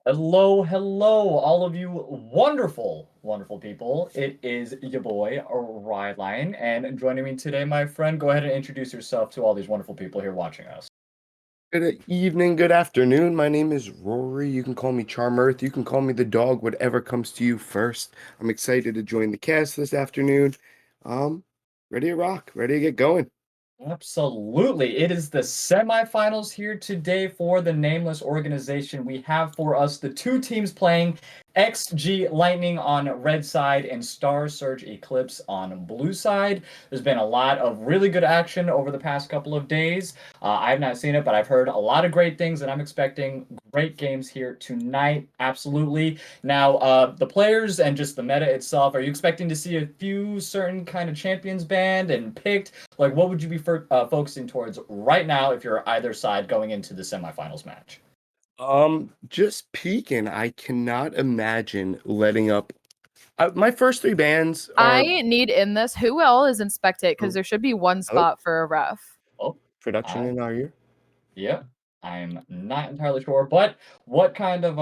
Hello, hello, all of you wonderful, wonderful people. It is your boy, Rylionn, and joining me today, my friend, go ahead and introduce yourself to all these wonderful people here watching us. Good evening, good afternoon. My name is Rory. You can call me Charm Earth. You can call me the dog, whatever comes to you first. I'm excited to join the cast this afternoon. Um, Ready to rock, ready to get going. Absolutely. It is the semifinals here today for the nameless organization. We have for us the two teams playing XG Lightning on red side and Star Surge Eclipse on blue side. There's been a lot of really good action over the past couple of days. I've not seen it, but I've heard a lot of great things, and I'm expecting great games here tonight. Absolutely. Now, the players and just the meta itself, are you expecting to see a few certain kind of champions banned and picked? Like, what would you be focusing towards right now if you're either side going into the semifinals match? Just peeking. I cannot imagine letting up. My first three bands are I need in this. Who all is inspected? Because oh, there should be one hello, spot for a ref. Oh, production I in our ear. yeah, I'm not entirely sure, but what kind of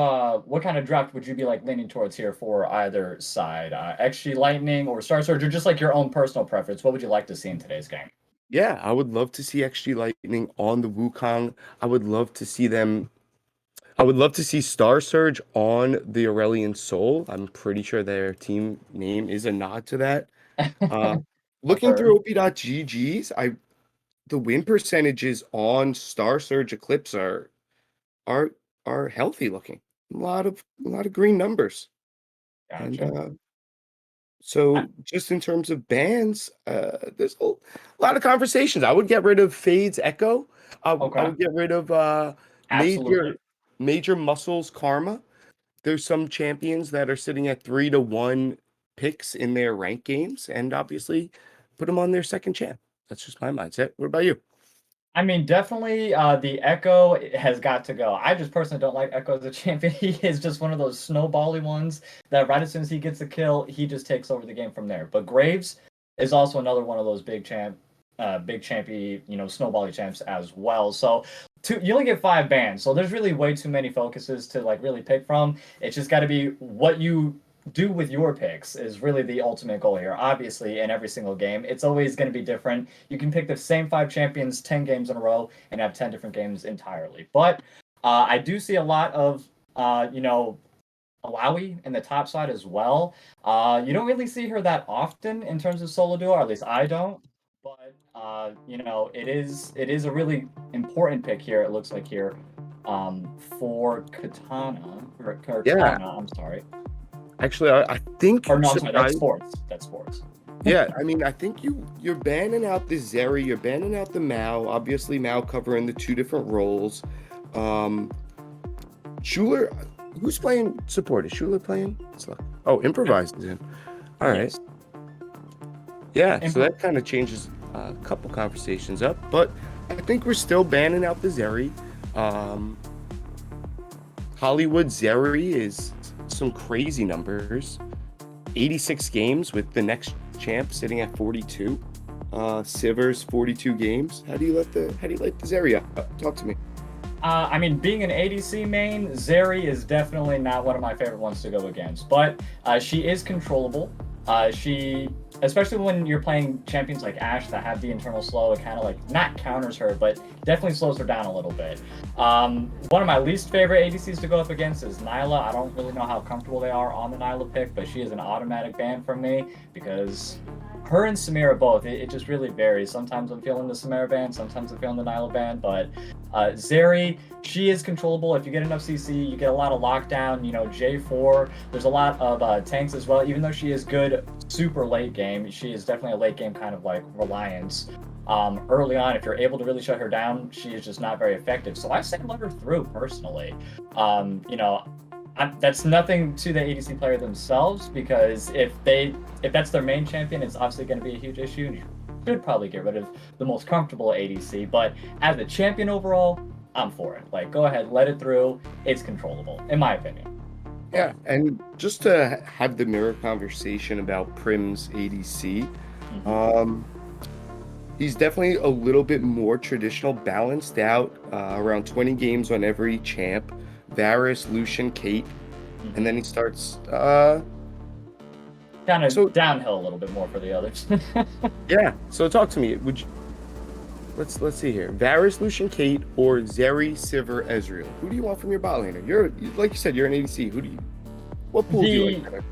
draft would you be like leaning towards here for either side? XG Lightning or Star Surge, or just like your own personal preference? What would you like to see in today's game? Yeah, I would love to see XG Lightning on the Wukong. I would love to see them. I would love to see Star Surge on the Aurelian Soul. I'm pretty sure their team name is a nod to that. Uh, I've Looking through heard. OP.GG's, the win percentages on Star Surge Eclipse are are healthy looking. A lot of green numbers. And Gotcha. so just in terms of bans, there's a lot of conversations. I would get rid of Fade's Echo. I Okay, would get rid of absolutely. Major Muscles Karma. There's some champions that are sitting at 3-1 picks in their rank games, and obviously put them on their second champ. That's just my mindset. What about you? I mean, definitely, the Echo has got to go. I just personally don't like Echo as a champion. He is just one of those snowbally ones that right as soon as he gets a kill, he just takes over the game from there. But Graves is also another one of those big champy, snowbally champs as well. So you only get 5 bans, so there's really way too many focuses to like really pick from. It's just got to be what you do with your picks is really the ultimate goal here. Obviously, in every single game, it's always going to be different. You can pick the same 5 champions 10 games in a row and have 10 different games entirely. But I do see a lot of, Alawi in the top side as well. You don't really see her that often in terms of solo duo, or at least I don't. But it is a really important pick here. It looks like here, for Katana or Yeah, Katana. I'm sorry. actually, I think Or no, I'm sorry. That's surprise. sports. That's sports. Yeah, I mean, I think you're banning out the Zeri, you're banning out the Mao. Obviously, Mao covering the two different roles. Um, Schuler, who's playing support? Is Schuler playing? Oh, improvised is in. All right. Yes. Yeah, so Impro- that kind of changes a couple conversations up, but I think we're still banning out the Zeri. Um, Hollywood Zeri is some crazy numbers. 86 games with the next champ sitting at 42. Sivers 42 games. How do you like the Zeri up? Talk to me. I mean, being an ADC main, Zeri is definitely not one of my favorite ones to go against, but she is controllable. She, especially when you're playing champions like Ashe that have the internal slow, it kind of like not counters her, but definitely slows her down a little bit. One of my least favorite ADCs to go up against is Nyla. I don't really know how comfortable they are on the Nyla pick, but she is an automatic ban from me because her and Samira both, it just really varies. Sometimes I'm feeling the Samira ban, sometimes I'm feeling the Nyla ban, but Zeri, she is controllable. If you get enough CC, you get a lot of lockdown. J4. There's a lot of tanks as well. Even though she is good super late game, she is definitely a late game kind of like reliance. Early on, if you're able to really shut her down, she is just not very effective. So I say let her through personally. Um, you know, that's nothing to the ADC player themselves because if that's their main champion, it's obviously going to be a huge issue. And you should probably get rid of the most comfortable ADC. But as a champion overall, I'm for it. Like, go ahead, let it through. It's controllable, in my opinion. Yeah, and just to have the mirror conversation about Prim's ADC, Mhm. um, he's definitely a little bit more traditional, balanced out, around 20 games on every champ Varus, Lucian, Kate, and then he starts. Kind of So- downhill a little bit more for the others. Yeah. So talk to me. Would you? Let's see here. Varus, Lucian, Kate, or Zeri, Sivir, Ezreal. Who do you want from your bot laner? Like you said, you're an ADC. Who do you? What pool do you like better?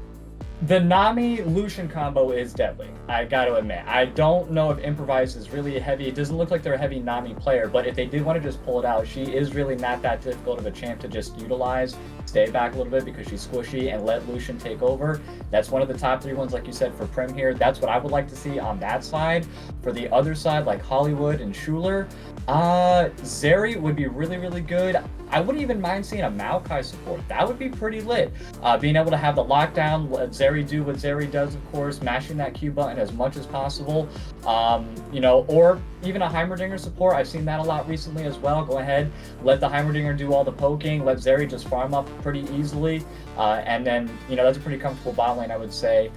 The Nami Lucian combo is deadly. I got to admit. I don't know if Improvise is really heavy. It doesn't look like they're a heavy Nami player, but if they do want to just pull it out, she is really not that difficult of a champ to just utilize. Stay back a little bit because she's squishy and let Lucian take over. That's one of the top 3 ones, like you said, for Prim here. That's what I would like to see on that side. For the other side, like Hollywood and Schuler, Zeri would be really, really good. I wouldn't even mind seeing a Maokai support. That would be pretty lit. Being able to have the lockdown, let Zeri do what Zeri does, of course, mashing that Q button as much as possible. Or even a Heimerdinger support. I've seen that a lot recently as well. Go ahead, let the Heimerdinger do all the poking, let Zeri just farm up pretty easily. And then, that's a pretty comfortable bot lane, I would say,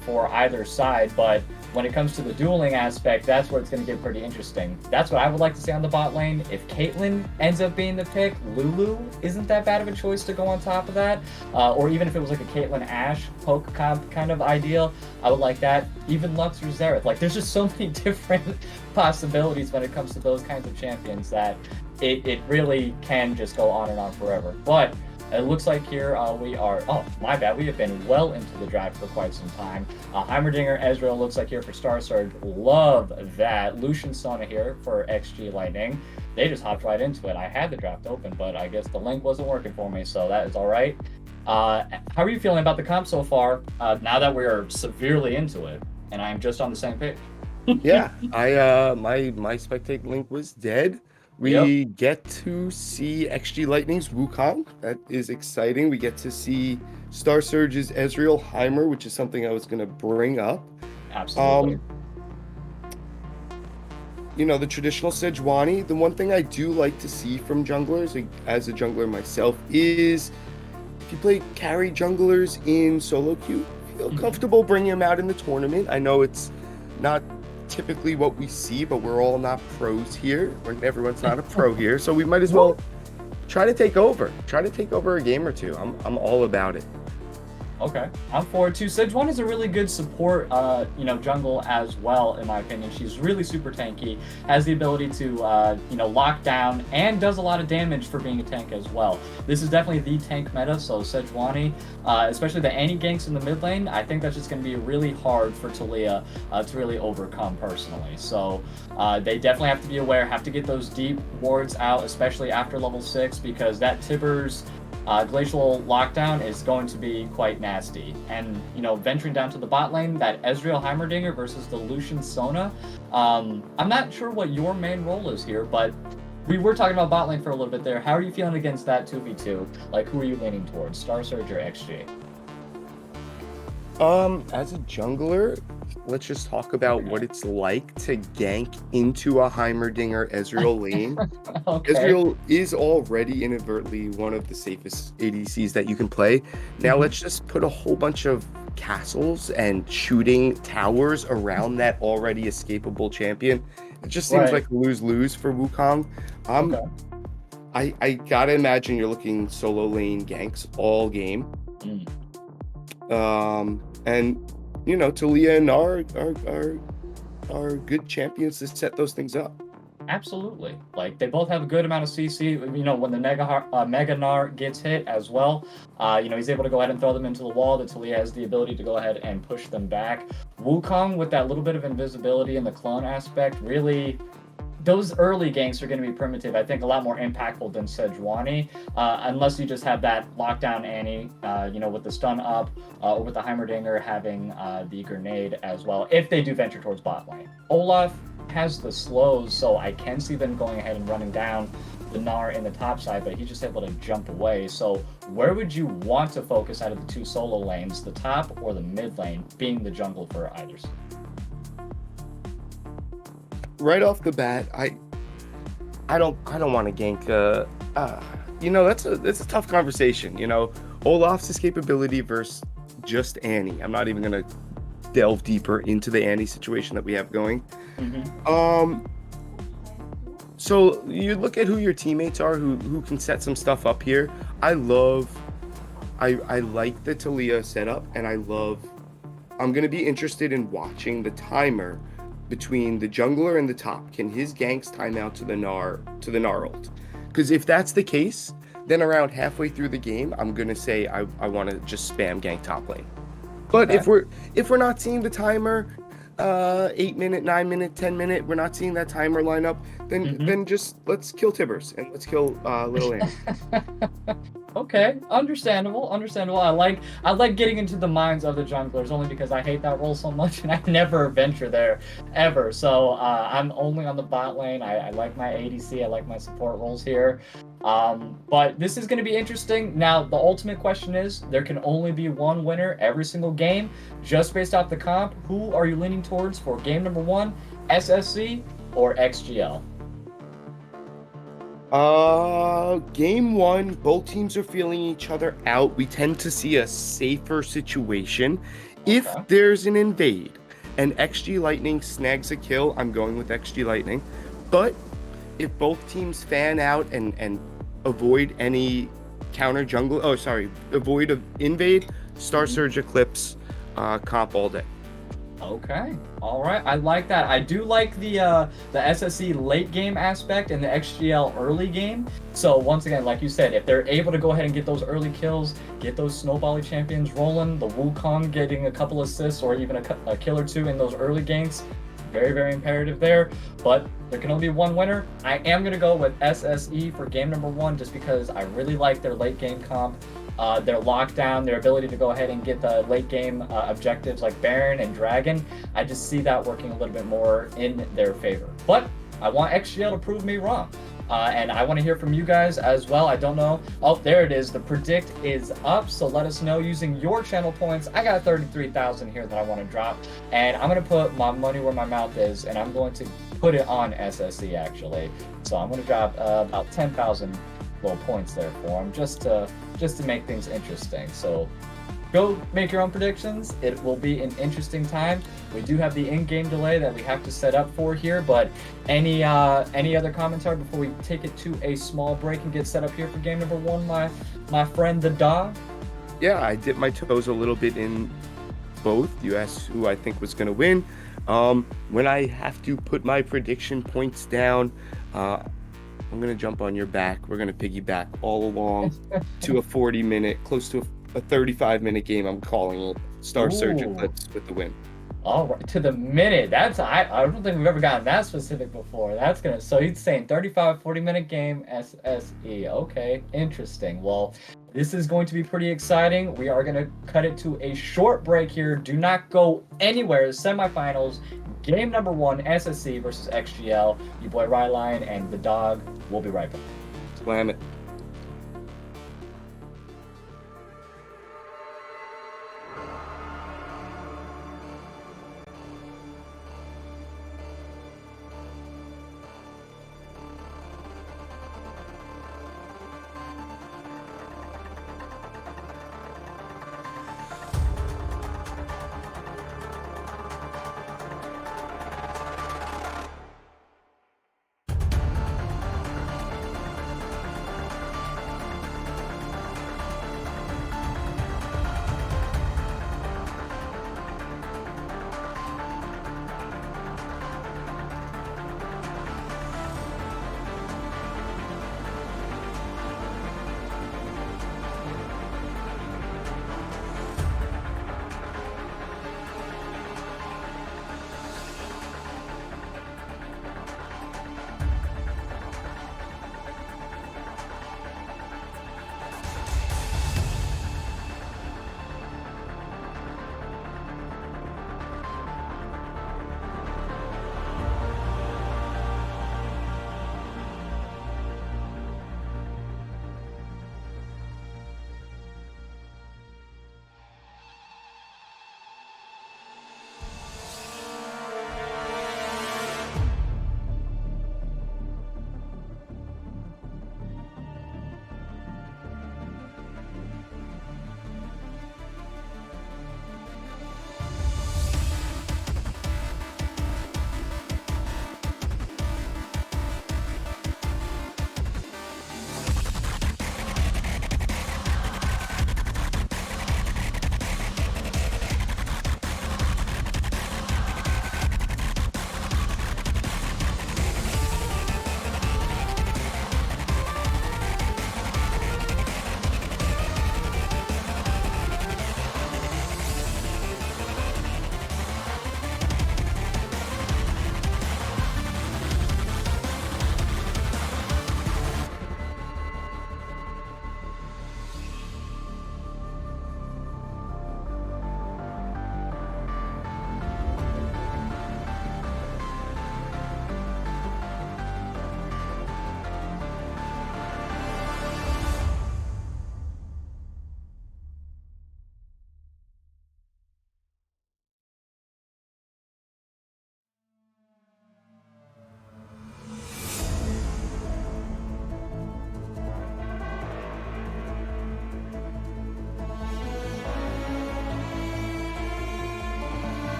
for either side. But when it comes to the dueling aspect, that's where it's going to get pretty interesting. That's what I would like to see on the bot lane. If Caitlyn ends up being the pick, Lulu isn't that bad of a choice to go on top of that. Or even if it was like a Caitlyn Ashe poke comp kind of ideal, I would like that. Even Lux or Xerath. Like, there's just so many different possibilities when it comes to those kinds of champions that it really can just go on and on forever. But it looks like here we are. Oh, my bad. We have been well into the draft for quite some time. Heimerdinger, Ezreal looks like here for Star Surge. Love that. Lucian Sona here for XG Lightning. They just hopped right into it. I had the draft open, but I guess the link wasn't working for me, so that is all right. How are you feeling about the comp so far? Now that we are severely into it, and I'm just on the same page. Yeah, my spectate link was dead. We get to see XG Lightning's Wukong. That is exciting. We get to see Star Surge's Ezreal Heimer, which is something I was going to bring up. Absolutely. The traditional Sejuani. The one thing I do like to see from junglers, as a jungler myself, is if you play carry junglers in solo queue, feel comfortable bringing them out in the tournament. I know it's not typically what we see, but we're all not pros here. Everyone's not a pro here, so we might as well try to take over a game or two. I'm all about it. Okay, I'm forward too. Sejuani is a really good support, jungle as well, in my opinion. She's really super tanky, has the ability to, lock down, and does a lot of damage for being a tank as well. This is definitely the tank meta, so Sejuani, especially the Annie ganks in the mid lane, I think that's just going to be really hard for Taliyah to really overcome personally. So they definitely have to be aware, have to get those deep wards out, especially after level 6, because that Tibbers glacial lockdown is going to be quite nasty. And, venturing down to the bot lane, that Ezreal Heimerdinger versus the Lucian Sona, I'm not sure what your main role is here, but we were talking about bot lane for a little bit there. How are you feeling against that 2v2? Like, who are you leaning towards, Star Surge or XG? As a jungler, let's just talk about what it's like to gank into a Heimerdinger Ezreal lane. Okay. Ezreal is already inadvertently one of the safest ADCs that you can play. Now let's just put a whole bunch of castles and shooting towers around that already escapable champion. It just seems like a lose-lose for Wukong. I gotta imagine you're looking solo lane ganks all game. And Taliyah and Gnar are good champions to set those things up. Absolutely. Like, they both have a good amount of CC. When the Mega Gnar gets hit as well, he's able to go ahead and throw them into the wall. The Taliyah has the ability to go ahead and push them back. Wukong, with that little bit of invisibility and the clone aspect, really, those early ganks are going to be primitive. I think a lot more impactful than Sejuani, unless you just have that lockdown Annie, with the stun up, or with the Heimerdinger having the grenade as well, if they do venture towards bot lane. Olaf has the slows, so I can see them going ahead and running down the Gnar in the top side, but he's just able to jump away. So where would you want to focus out of the two solo lanes, the top or the mid lane, being the jungle for either side? Right off the bat, I don't want to gank. That's a tough conversation. Olaf's escapability versus just Annie. I'm not even gonna delve deeper into the Annie situation that we have going. So you look at who your teammates are, who can set some stuff up here. I like the Talia setup, and I'm gonna be interested in watching the timer between the jungler and the top. Can his ganks time out to the Gnar ult? Because if that's the case, then around halfway through the game, I'm gonna say I want to just spam gank top lane. But Okay. if we're not seeing the timer, 8 minute, 9 minute, 10 minute, we're not seeing that timer line up, then just let's kill Tibbers and let's kill Little Annie. Okay, understandable. I like getting into the minds of the junglers only because I hate that role so much and I never venture there ever. So I'm only on the bot lane. I like my ADC, I like my support roles here. But this is going to be interesting. Now, the ultimate question is, there can only be one winner every single game, just based off the comp. Who are you leaning towards for game number 1, SSE or XGL? Game 1, both teams are feeling each other out. We tend to see a safer situation. If Okay. there's an invade and XG Lightning snags a kill, I'm going with XG Lightning. But if both teams fan out and avoid any avoid of invade, Star Surge Eclipse, comp all day. Okay. All right. I like that. I do like the SSE late game aspect and the XGL early game. So once again, like you said, if they're able to go ahead and get those early kills, get those snowbally champions rolling, the Wukong getting a couple assists or even a kill or two in those early games, very, very imperative there. But there can only be one winner. I am going to go with SSE for game number 1 just because I really like their late game comp. Their lockdown, their ability to go ahead and get the late game objectives like Baron and Dragon. I just see that working a little bit more in their favor. But I want XGL to prove me wrong. And I want to hear from you guys as well. I don't know. Oh, there it is. The predict is up. So let us know using your channel points. I got 33,000 here that I want to drop. And I'm going to put my money where my mouth is. And I'm going to put it on SSE actually. So I'm going to drop about 10,000 little points there for them just to make things interesting. So go make your own predictions. It will be an interesting time. We do have the in-game delay that we have to set up for here, but any other commentary before we take it to a small break and get set up here for game number 1, my friend the dog? Yeah, I dipped my toes a little bit in both. You asked who I think was going to win. When I have to put my prediction points down, I'm going to jump on your back. We're going to piggyback all along to a 40-minute, close to a 35-minute game. I'm calling it Star Surge Eclipse with the win. All right, to the minute. I don't think we've ever gotten that specific before. So he's saying 35, 40-minute game, SSE. Okay, interesting. Well, this is going to be pretty exciting. We are going to cut it to a short break here. Do not go anywhere. Semifinals, game number 1, SSE versus XGL. Your boy Rylionn and the dog. We'll be right back. Slam it.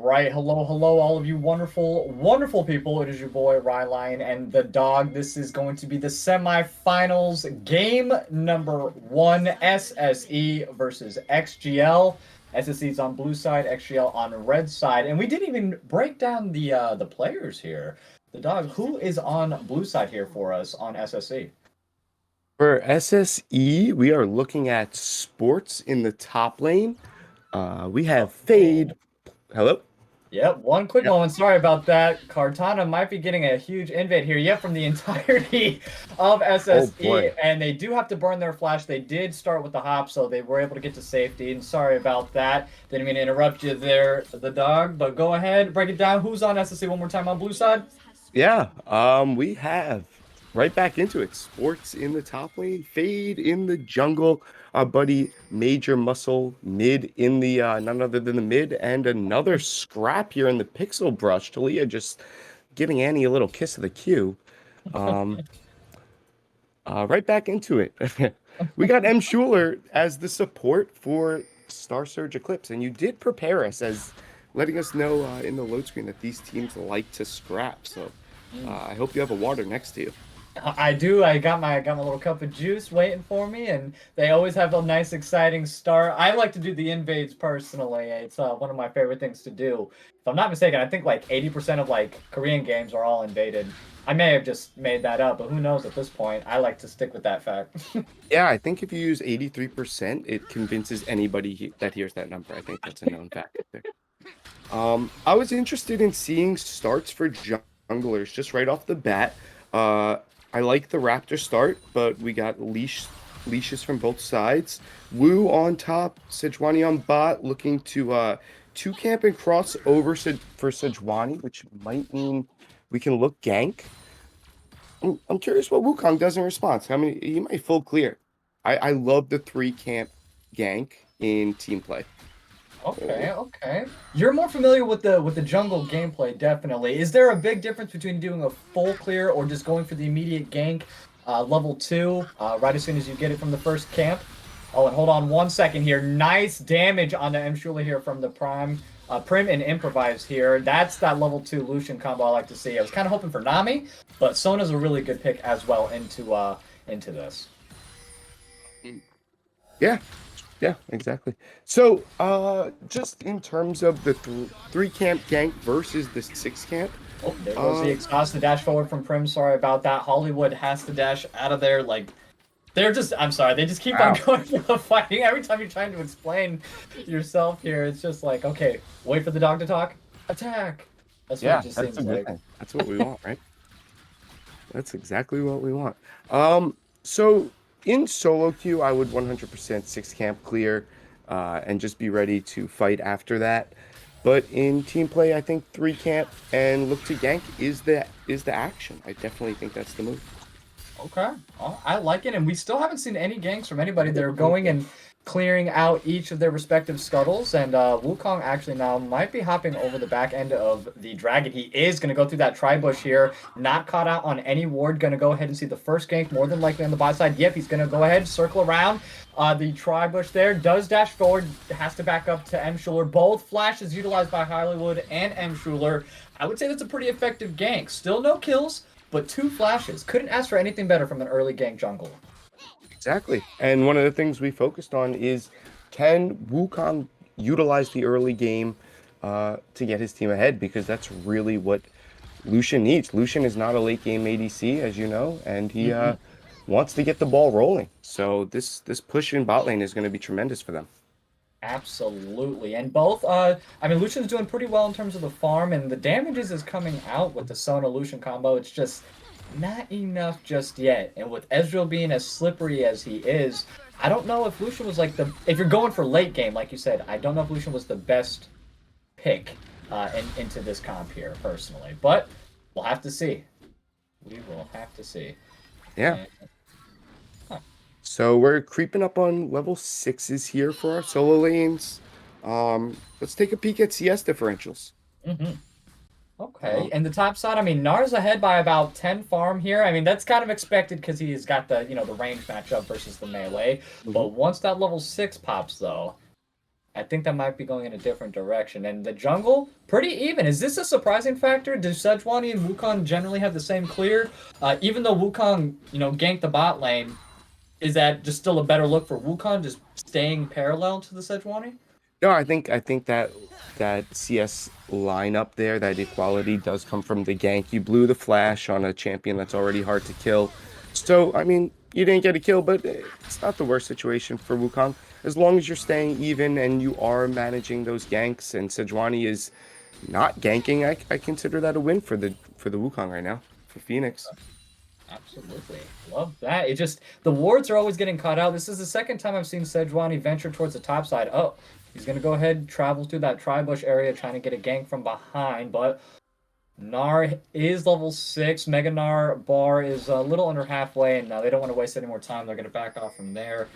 right. Hello, hello, all of you wonderful, wonderful people. It is your boy, Rylionn and the dog. This is going to be the semifinals. Game number 1, SSE versus XGL. SSE's on blue side, XGL on red side. And we didn't even break down the players here. The dog, who is on blue side here for us on SSE? For SSE, we are looking at Sports in the top lane. We have Fade. Hello? Yep, one quick Yep. moment. Sorry about that. Cartana might be getting a huge invade here. Yep, from the entirety of SSE. boy. And they do have to burn their flash. They did start with the hop, so they were able to get to safety. And sorry about that. Didn't mean to interrupt you there, the dog. But go ahead, break it down. Who's on SSE one more time on blue side? Yeah, we have right back into it. Sports in the top lane, Fade in the jungle. Our buddy Major Muscle mid in the none other than the mid, and another scrap here in the Pixel Brush. Talia just giving Annie a little kiss of the Q. Right back into it. We got M. Schuler as the support for Star Surge Eclipse, and you did prepare us as letting us know in the load screen that these teams like to scrap. So I hope you have a water next to you. I do. I got my little cup of juice waiting for me, and they always have a nice, exciting start. I like to do the invades personally. It's one of my favorite things to do. If I'm not mistaken, I think like 80% of like Korean games are all invaded. I may have just made that up, but who knows at this point? I like to stick with that fact. Yeah, I think if you use 83%, it convinces anybody that hears that number. I think that's a known fact there. I was interested in seeing starts for junglers just right off the bat. I like the Raptor start, but we got leashes from both sides. Wu on top, Sejuani on bot, looking to two camp and cross over for Sejuani, which might mean we can look gank. I'm curious what Wukong does in response. How many? He might full clear. I love the 3 camp gank in team play. Okay, okay. You're more familiar with the jungle gameplay, definitely. Is there a big difference between doing a full clear or just going for the immediate gank, level 2, right as soon as you get it from the first camp? Oh, and hold on 1 second here. Nice damage on the M. Shula here from the Prim and Improvise here. That's that level 2 Lucian combo I like to see. I was kind of hoping for Nami, but Sona's a really good pick as well into this. Yeah, exactly. So, just in terms of the 3 camp gank versus the 6 camp. Oh, there goes the exhaust, the dash forward from Prim. Sorry about that. Hollywood has to dash out of there. Like, they're just, I'm sorry, they just keep on going for the fighting. Every time you're trying to explain yourself here, it's just like, okay, wait for the dog to talk. Attack. That's what it just seems like. Thing. That's what we want, right? That's exactly what we want. So in solo queue, I would 100% 6 camp clear and just be ready to fight after that. But in team play, I think 3 camp and look to gank is the action. I definitely think that's the move. Okay, well, I like it, and we still haven't seen any ganks from anybody. They're going and clearing out each of their respective scuttles, and Wukong actually now might be hopping over the back end of the dragon. He is going to go through that tri-bush here, not caught out on any ward, going to go ahead and see the first gank, more than likely on the bot side. Yep, he's going to go ahead, circle around the tri-bush there, does dash forward, has to back up to M. Schuler. Both flashes utilized by Hollywood and M. Schuler. I would say that's a pretty effective gank. Still no kills, but 2 flashes. Couldn't ask for anything better from an early gank jungle. Exactly. And one of the things we focused on is, can Wukong utilize the early game to get his team ahead? Because that's really what Lucian needs. Lucian is not a late game ADC, as you know, and he wants to get the ball rolling. So this push in bot lane is going to be tremendous for them. Absolutely. And both, I mean, Lucian's doing pretty well in terms of the farm, and the damages is coming out with the Sona Lucian combo. It's just not enough just yet. And with Ezreal being as slippery as he is, I don't know if Lucian was like if you're going for late game, like you said, I don't know if Lucian was the best pick into this comp here, personally. But we'll have to see. We will have to see. Yeah. So we're creeping up on level 6s here for our solo lanes. Let's take a peek at CS differentials. Okay, and the top side, I mean, Nar's ahead by about 10 farm here. I mean, that's kind of expected because he's got the, the range matchup versus the melee. But once that level 6 pops, though, I think that might be going in a different direction. And the jungle, pretty even. Is this a surprising factor? Do Sejuani and Wukong generally have the same clear? Even though Wukong, ganked the bot lane, is that just still a better look for Wukong, just staying parallel to the Sejuani? No, I think that CS lineup there, that equality does come from the gank. You blew the flash on a champion that's already hard to kill. So, I mean, you didn't get a kill, but it's not the worst situation for Wukong. As long as you're staying even and you are managing those ganks and Sejuani is not ganking, I consider that a win for the Wukong right now, for Phoenix. Absolutely. Love that. It just, the wards are always getting caught out. This is the second time I've seen Sejuani venture towards the top side. Oh, he's going to go ahead, travel through that tri-bush area, trying to get a gank from behind, but Gnar is level 6. Mega Gnar bar is a little under halfway, and they don't want to waste any more time. They're going to back off from there.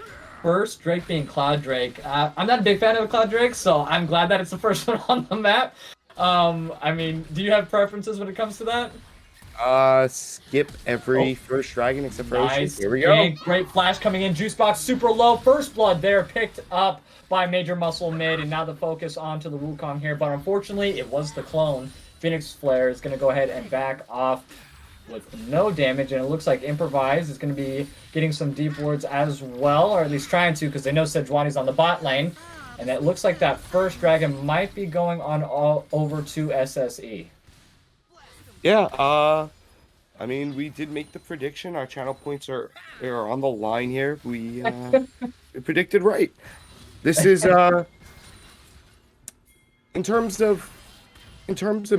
First Drake being Cloud Drake. I'm not a big fan of Cloud Drake, so I'm glad that it's the first one on the map. I mean, do you have preferences when it comes to that? Skip every first dragon except for Ocean. Nice. Here we go. Great flash coming in. Juice box super low. First blood there picked up by Major Muscle mid, and now the focus onto the Wukong here. But unfortunately, it was the clone. Phoenix Flare is going to go ahead and back off with no damage, and it looks like Improvise is going to be getting some deep wards as well, or at least trying to, because they know Sejuani's on the bot lane. And it looks like that first dragon might be going on all over to SSE. Yeah, I mean, we did make the prediction. Our channel points are on the line here. We predicted right. This is in terms of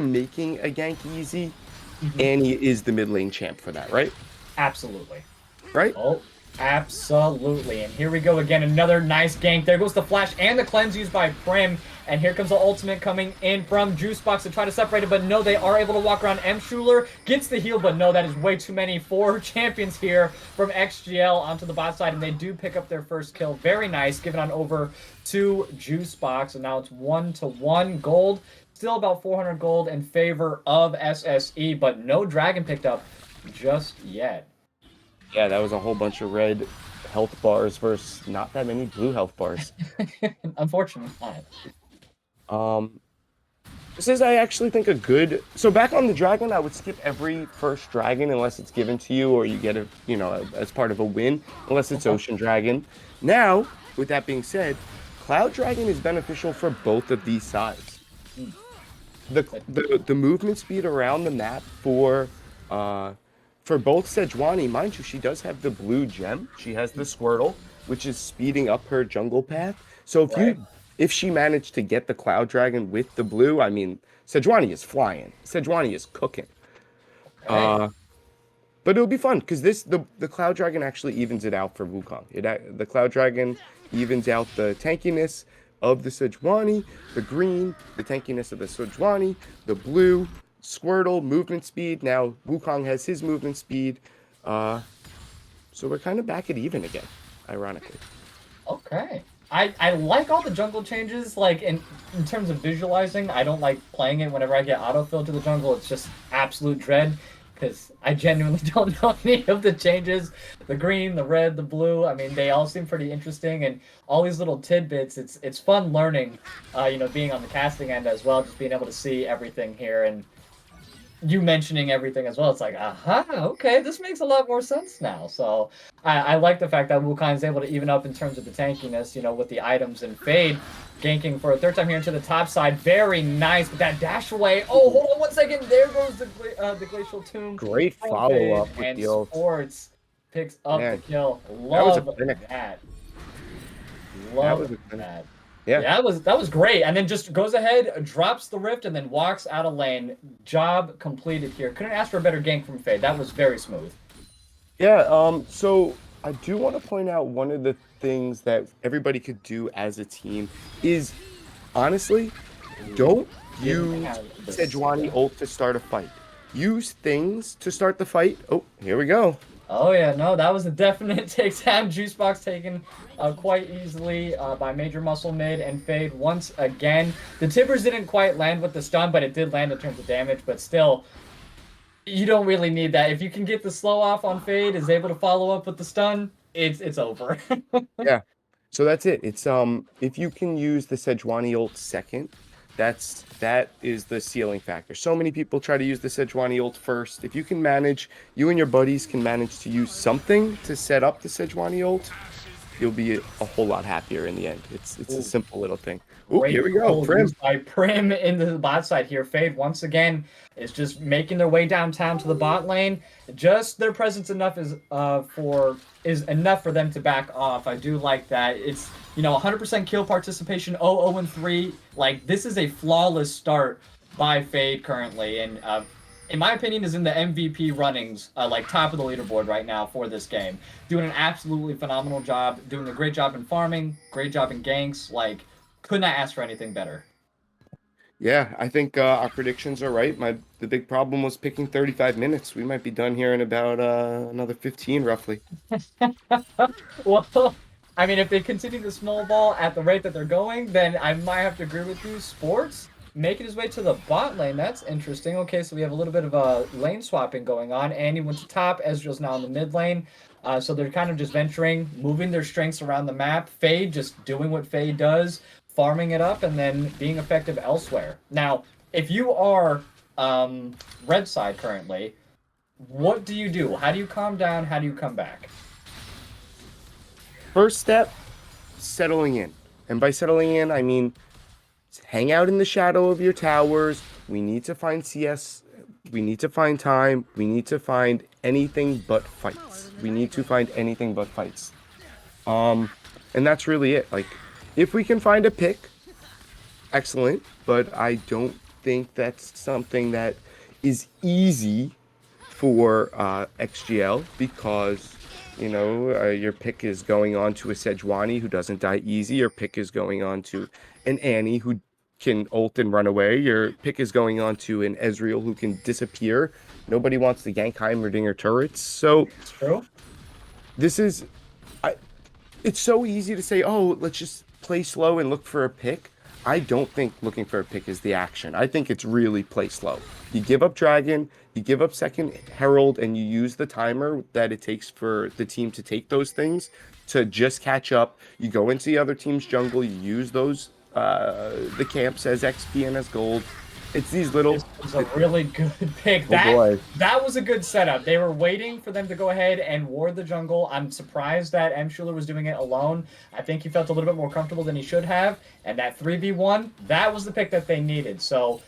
making a gank easy, Annie is the mid lane champ for that, right? Absolutely. Right? Oh, absolutely. And here we go again. Another nice gank. There goes the flash and the cleanse used by Prim. And here comes the ultimate coming in from Juicebox to try to separate it. But no, they are able to walk around. M. Schuler gets the heal. But no, that is way too many. 4 champions here from XGL onto the bot side. And they do pick up their first kill. Very nice. Given on over to Juicebox. And now it's 1-1 gold. Still about 400 gold in favor of SSE. But no dragon picked up just yet. Yeah, that was a whole bunch of red health bars versus not that many blue health bars. Unfortunately. This is, I actually think, a good... So back on the dragon, I would skip every first dragon unless it's given to you or you get it, as part of a win, unless it's Ocean Dragon. Now, with that being said, Cloud Dragon is beneficial for both of these sides. The movement speed around the map for both Sejuani, mind you, she does have the blue gem. She has the Squirtle, which is speeding up her jungle path. So if she managed to get the Cloud Dragon with the blue, I mean, Sejuani is flying. Sejuani is cooking. But it'll be fun because the Cloud Dragon actually evens it out for Wukong. The Cloud Dragon evens out the tankiness of the Sejuani, the green, the tankiness of the Sejuani, the blue, Squirtle, movement speed. Now Wukong has his movement speed. So we're kind of back at even again, ironically. Okay. I like all the jungle changes, like in terms of visualizing. I don't like playing it whenever I get autofill to the jungle. It's just absolute dread because I genuinely don't know any of the changes. The green, the red, the blue, I mean, they all seem pretty interesting, and all these little tidbits, it's fun learning, being on the casting end as well, just being able to see everything here, and you mentioning everything as well. It's like, okay, this makes a lot more sense now. So I like the fact that Wukong is able to even up in terms of the tankiness, with the items, and Fade ganking for a third time here into the top side. Very nice with that dash away. Oh, hold on 1 second. There goes the Glacial Tomb. Great follow-up with the ult. Sports picks up the kill. Love that. Love that. Yeah, that was great. And then just goes ahead, drops the rift, and then walks out of lane. Job completed here. Couldn't ask for a better gank from Fade. That was very smooth. Yeah, so I do want to point out one of the things that everybody could do as a team is, honestly, don't use Sejuani ult to start a fight. Use things to start the fight. Oh, here we go. Oh yeah, no, that was a definite takedown. Juicebox taken quite easily by Major Muscle mid and Fade once again. The Tibbers didn't quite land with the stun, but it did land in terms of damage. But still, you don't really need that. If you can get the slow off on Fade, is able to follow up with the stun, it's over. Yeah. So that's it. It's if you can use the Sejuani ult second, that is the ceiling factor. So many people try to use the Sejuani ult first. If you can manage, you and your buddies can manage to use something to set up the Sejuani ult, you'll be a whole lot happier in the end. It's a simple little thing. Oh, Great here we go. goal Prim. used by Prim into the bot side here. Fade once again is just making their way downtown to the bot lane. Just their presence enough is enough for them to back off. I do like that. It's 100% kill participation, 0-0-3. Like, this is a flawless start by Fade currently, and in my opinion, is in the MVP runnings, like top of the leaderboard right now for this game. Doing an absolutely phenomenal job, doing a great job in farming, great job in ganks. Like, could not ask for anything better. Yeah, I think our predictions are right. The big problem was picking 35 minutes. We might be done here in about another 15, roughly. Well, I mean, if they continue to snowball at the rate that they're going, then I might have to agree with you. Sports making his way to the bot lane. That's interesting. Okay, so we have a little bit of a lane swapping going on. Andy went to top. Ezreal's now in the mid lane. So they're kind of just venturing, moving their strengths around the map. Fade just doing what Fade does, farming it up, and then being effective elsewhere. Now, if you are red side currently, what do you do? How do you calm down? How do you come back? First step, settling in. And by settling in, I mean hang out in the shadow of your towers. We need to find CS. We need to find time. We need to find anything but fights. We need to find anything but fights. And that's really it. Like, if we can find a pick, excellent. But I don't think that's something that is easy for XGL because, your pick is going on to a Sejuani who doesn't die easy. Your pick is going on to an Annie who can ult and run away. Your pick is going on to an Ezreal who can disappear. Nobody wants to gank Heimerdinger turrets. So True. this is... it's so easy to say, oh, let's just play slow and look for a pick. I don't think looking for a pick is the action. I think it's really play slow. You give up Dragon, you give up second Herald, and you use the timer that it takes for the team to take those things to just catch up. You go into the other team's jungle, you use those the camps as XP and as gold. It's these little... This was a really good pick. That was a good setup. They were waiting for them to go ahead and ward the jungle. I'm surprised that M. Schuler was doing it alone. I think he felt a little bit more comfortable than he should have. And that 3v1, that was the pick that they needed. So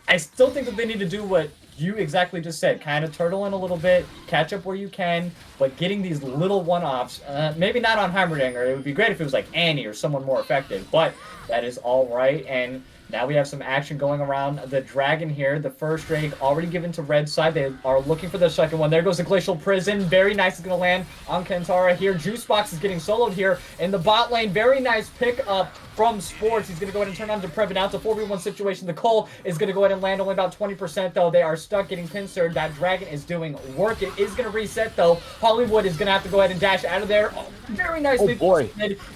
I still think that they need to do what you exactly just said. Kind of turtle in a little bit, catch up where you can, but getting these little one-offs, maybe not on Heimerdinger. It would be great if it was like Annie or someone more effective, but that is all right. And now we have some action going around the Dragon here. The first Drake already given to red side. They are looking for the second one. There goes the Glacial Prison. Very nice. It's going to land on Kentara here. Juicebox is getting soloed here in the bot lane. Very nice pick up from Sports. He's going to go ahead and turn on to Previn. Now it's a 4v1 situation. The Cole is going to go ahead and land only about 20%, though. They are stuck getting pincered. That Dragon is doing work. It is going to reset, though. Hollywood is going to have to go ahead and dash out of there. Oh, very nicely. Oh, boy.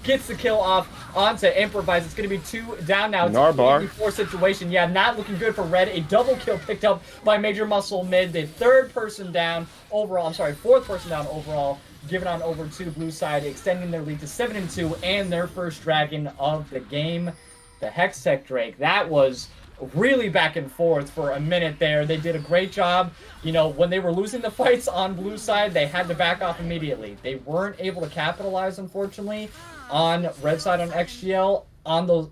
Gets the kill off onto Improvise. It's going to be 2 down now. It's Narbar. a 4 situation. Yeah, not looking good for Red. A double kill picked up by Major Muscle mid. The fourth person down overall, given on over to blue side, extending their lead to 7-2 and their first Dragon of the game. The Hextech Drake, that was really back and forth for a minute there. They did a great job. When they were losing the fights on blue side, they had to back off immediately. They weren't able to capitalize, unfortunately, on red side on XGL on those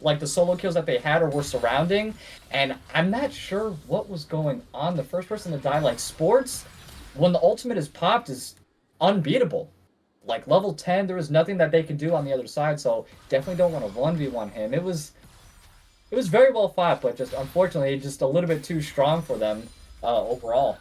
like the solo kills that they had or were surrounding, and I'm not sure what was going on. The first person to die, like Sports, when the ultimate is popped, is unbeatable. Like level 10, there was nothing that they could do on the other side, so definitely don't want to 1v1 him. It was very well fought, but just unfortunately just a little bit too strong for them overall.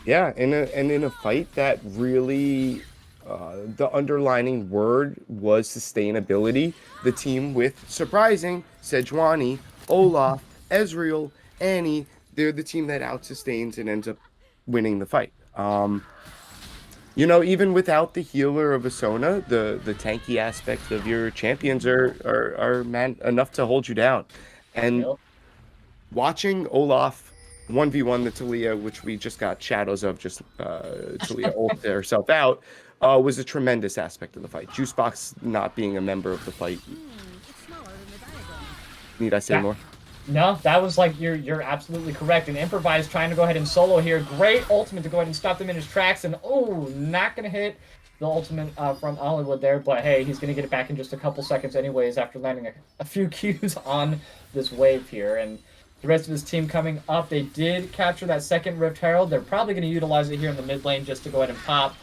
Yeah, and in a fight that really the underlining word was sustainability. The team with surprising Sejuani, Olaf, Ezreal, Annie, they're the team that out-sustains and ends up winning the fight. Even without the healer of Asona, the tanky aspect of your champions are man enough to hold you down. And watching Olaf 1v1 the Talia, which we just got shadows of, just Talia ulted herself out. was a tremendous aspect of the fight. Juicebox not being a member of the fight. Need I say more? No, that was like you're absolutely correct. And Improvise trying to go ahead and solo here. Great ultimate to go ahead and stop them in his tracks. And oh, not gonna hit the ultimate from Hollywood there. But hey, he's gonna get it back in just a couple seconds anyways after landing a few Qs on this wave here. And the rest of his team coming up, they did capture that second Rift Herald. They're probably gonna utilize it here in the mid lane just to go ahead and pop.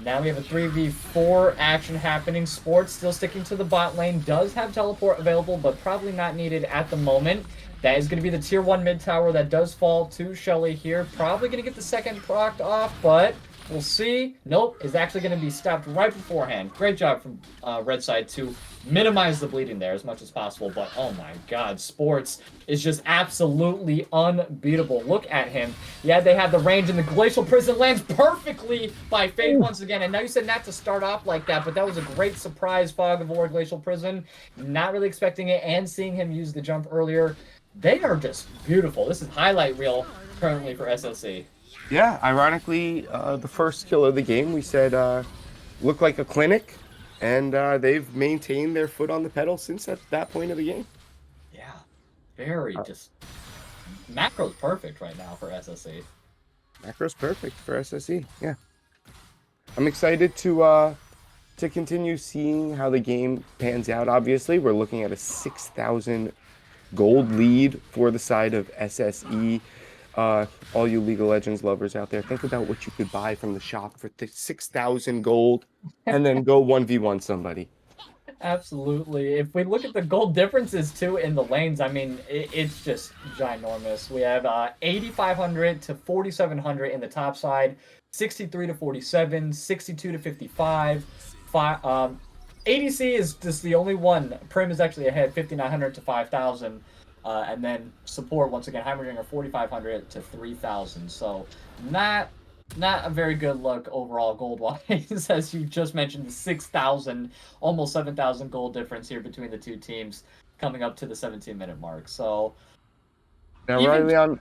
Now we have a 3v4 action happening. Sports still sticking to the bot lane. Does have teleport available, but probably not needed at the moment. That is going to be the tier 1 mid tower that does fall to Shelly here. Probably going to get the second proc off, but we'll see. Nope, is actually going to be stopped right beforehand. Great job from Red Side to minimize the bleeding there as much as possible. But oh my god, Sports is just absolutely unbeatable. Look at him. Yeah, they have the range, and the Glacial Prison lands perfectly by Fade once again. And now you said not to start off like that, but that was a great surprise Fog of War Glacial Prison. Not really expecting it, and seeing him use the jump earlier. They are just beautiful. This is highlight reel currently for SSE. Yeah, ironically, the first kill of the game, we said looked like a clinic, and they've maintained their foot on the pedal since at that point of the game. Yeah, very just macro's perfect right now for SSE. Macro's perfect for SSE. Yeah, I'm excited to continue seeing how the game pans out. Obviously, we're looking at a 6,000 gold lead for the side of SSE. All you League of Legends lovers out there, think about what you could buy from the shop for 6,000 gold and then go 1v1 somebody. Absolutely. If we look at the gold differences too in the lanes, I mean, it's just ginormous. We have 8,500 to 4,700 in the top side, 63 to 47, 62 to 55. ADC is just the only one. Prim is actually ahead, 5,900 to 5,000. And then support, once again, Heimerdinger 4,500 to 3,000. So not a very good look overall gold-wise. As you just mentioned, 6,000, almost 7,000 gold difference here between the two teams coming up to the 17-minute mark. So now, Rylionn,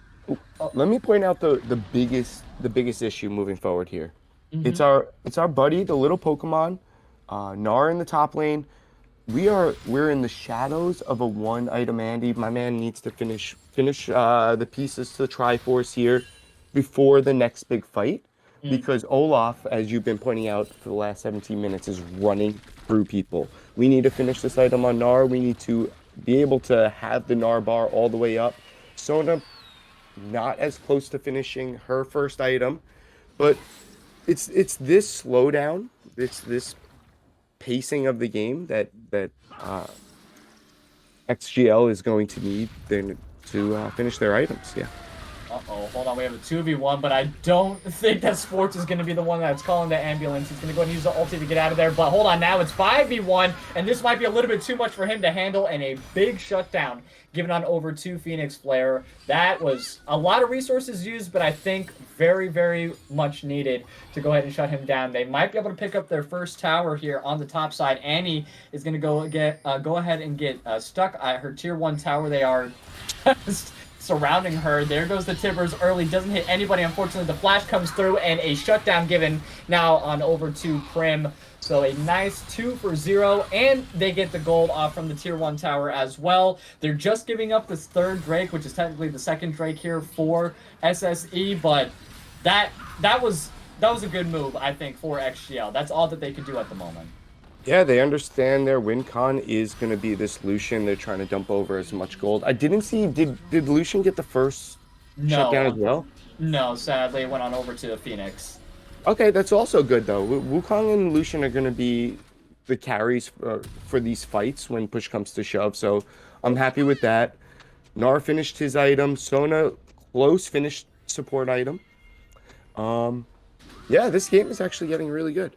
let me point out the biggest issue moving forward here. Mm-hmm. It's our buddy, the little Pokemon, Gnar in the top lane. We're in the shadows of a one-item Andy. My man needs to finish the pieces to the Triforce here before the next big fight, because Olaf, as you've been pointing out for the last 17 minutes, is running through people. We need to finish this item on Gnar. We need to be able to have the Gnar bar all the way up. Sona, not as close to finishing her first item, but it's this slowdown, it's this pacing of the game that XGL is going to need then to finish their items. Yeah. Uh-oh, hold on, we have a 2v1, but I don't think that Sports is going to be the one that's calling the ambulance. He's going to go and use the ulti to get out of there, but hold on, now it's 5v1, and this might be a little bit too much for him to handle, and a big shutdown given on over to Phoenix Flare. That was a lot of resources used, but I think very, very much needed to go ahead and shut him down. They might be able to pick up their first tower here on the top side. Annie is going to go ahead and get stuck at her tier 1 tower. They are just surrounding her. There goes the Tibbers early. Doesn't hit anybody, unfortunately. The flash comes through, and a shutdown given now on over to Prim. So a nice 2 for 0, and they get the gold off from the tier 1 tower as well. They're just giving up this third Drake, which is technically the second Drake here for SSE, but that was a good move, I think, for XGL. That's all that they could do at the moment. Yeah, they understand their win con is going to be this Lucian. They're trying to dump over as much gold. I didn't see, did Lucian get the first shutdown as well? No, sadly, it went on over to Phoenix. Okay, that's also good, though. Wukong and Lucian are going to be the carries for these fights when push comes to shove, so I'm happy with that. Gnar finished his item. Sona, close finished support item. Yeah, this game is actually getting really good.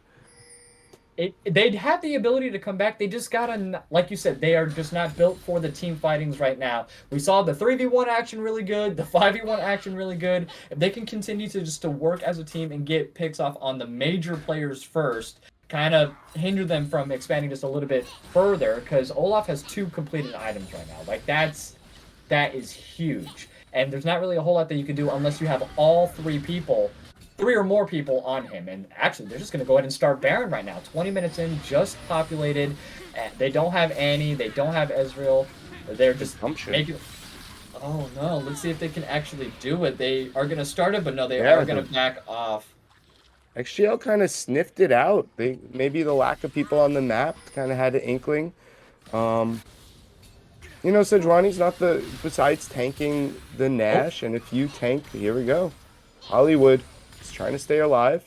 They'd have the ability to come back. They just gotta, like you said, they are just not built for the team fightings right now. We saw the 3v1 action really good, the 5v1 action really good. If they can continue to work as a team and get picks off on the major players first, kind of hinder them from expanding just a little bit further, because Olaf has 2 completed items right now. Like, that is huge. And there's not really a whole lot that you can do unless you have all 3 people 3 or more people on him. And actually, they're just going to go ahead and start Baron right now. 20 minutes in, just populated. They don't have Annie. They don't have Ezreal. They're just making... Oh, no. Let's see if they can actually do it. They are going to start it, but no, they are going to back off. XGL kind of sniffed it out. Maybe the lack of people on the map kind of had an inkling. You know, Sejuani's not besides tanking the Nash, and if you tank, here we go. Hollywood is trying to stay alive,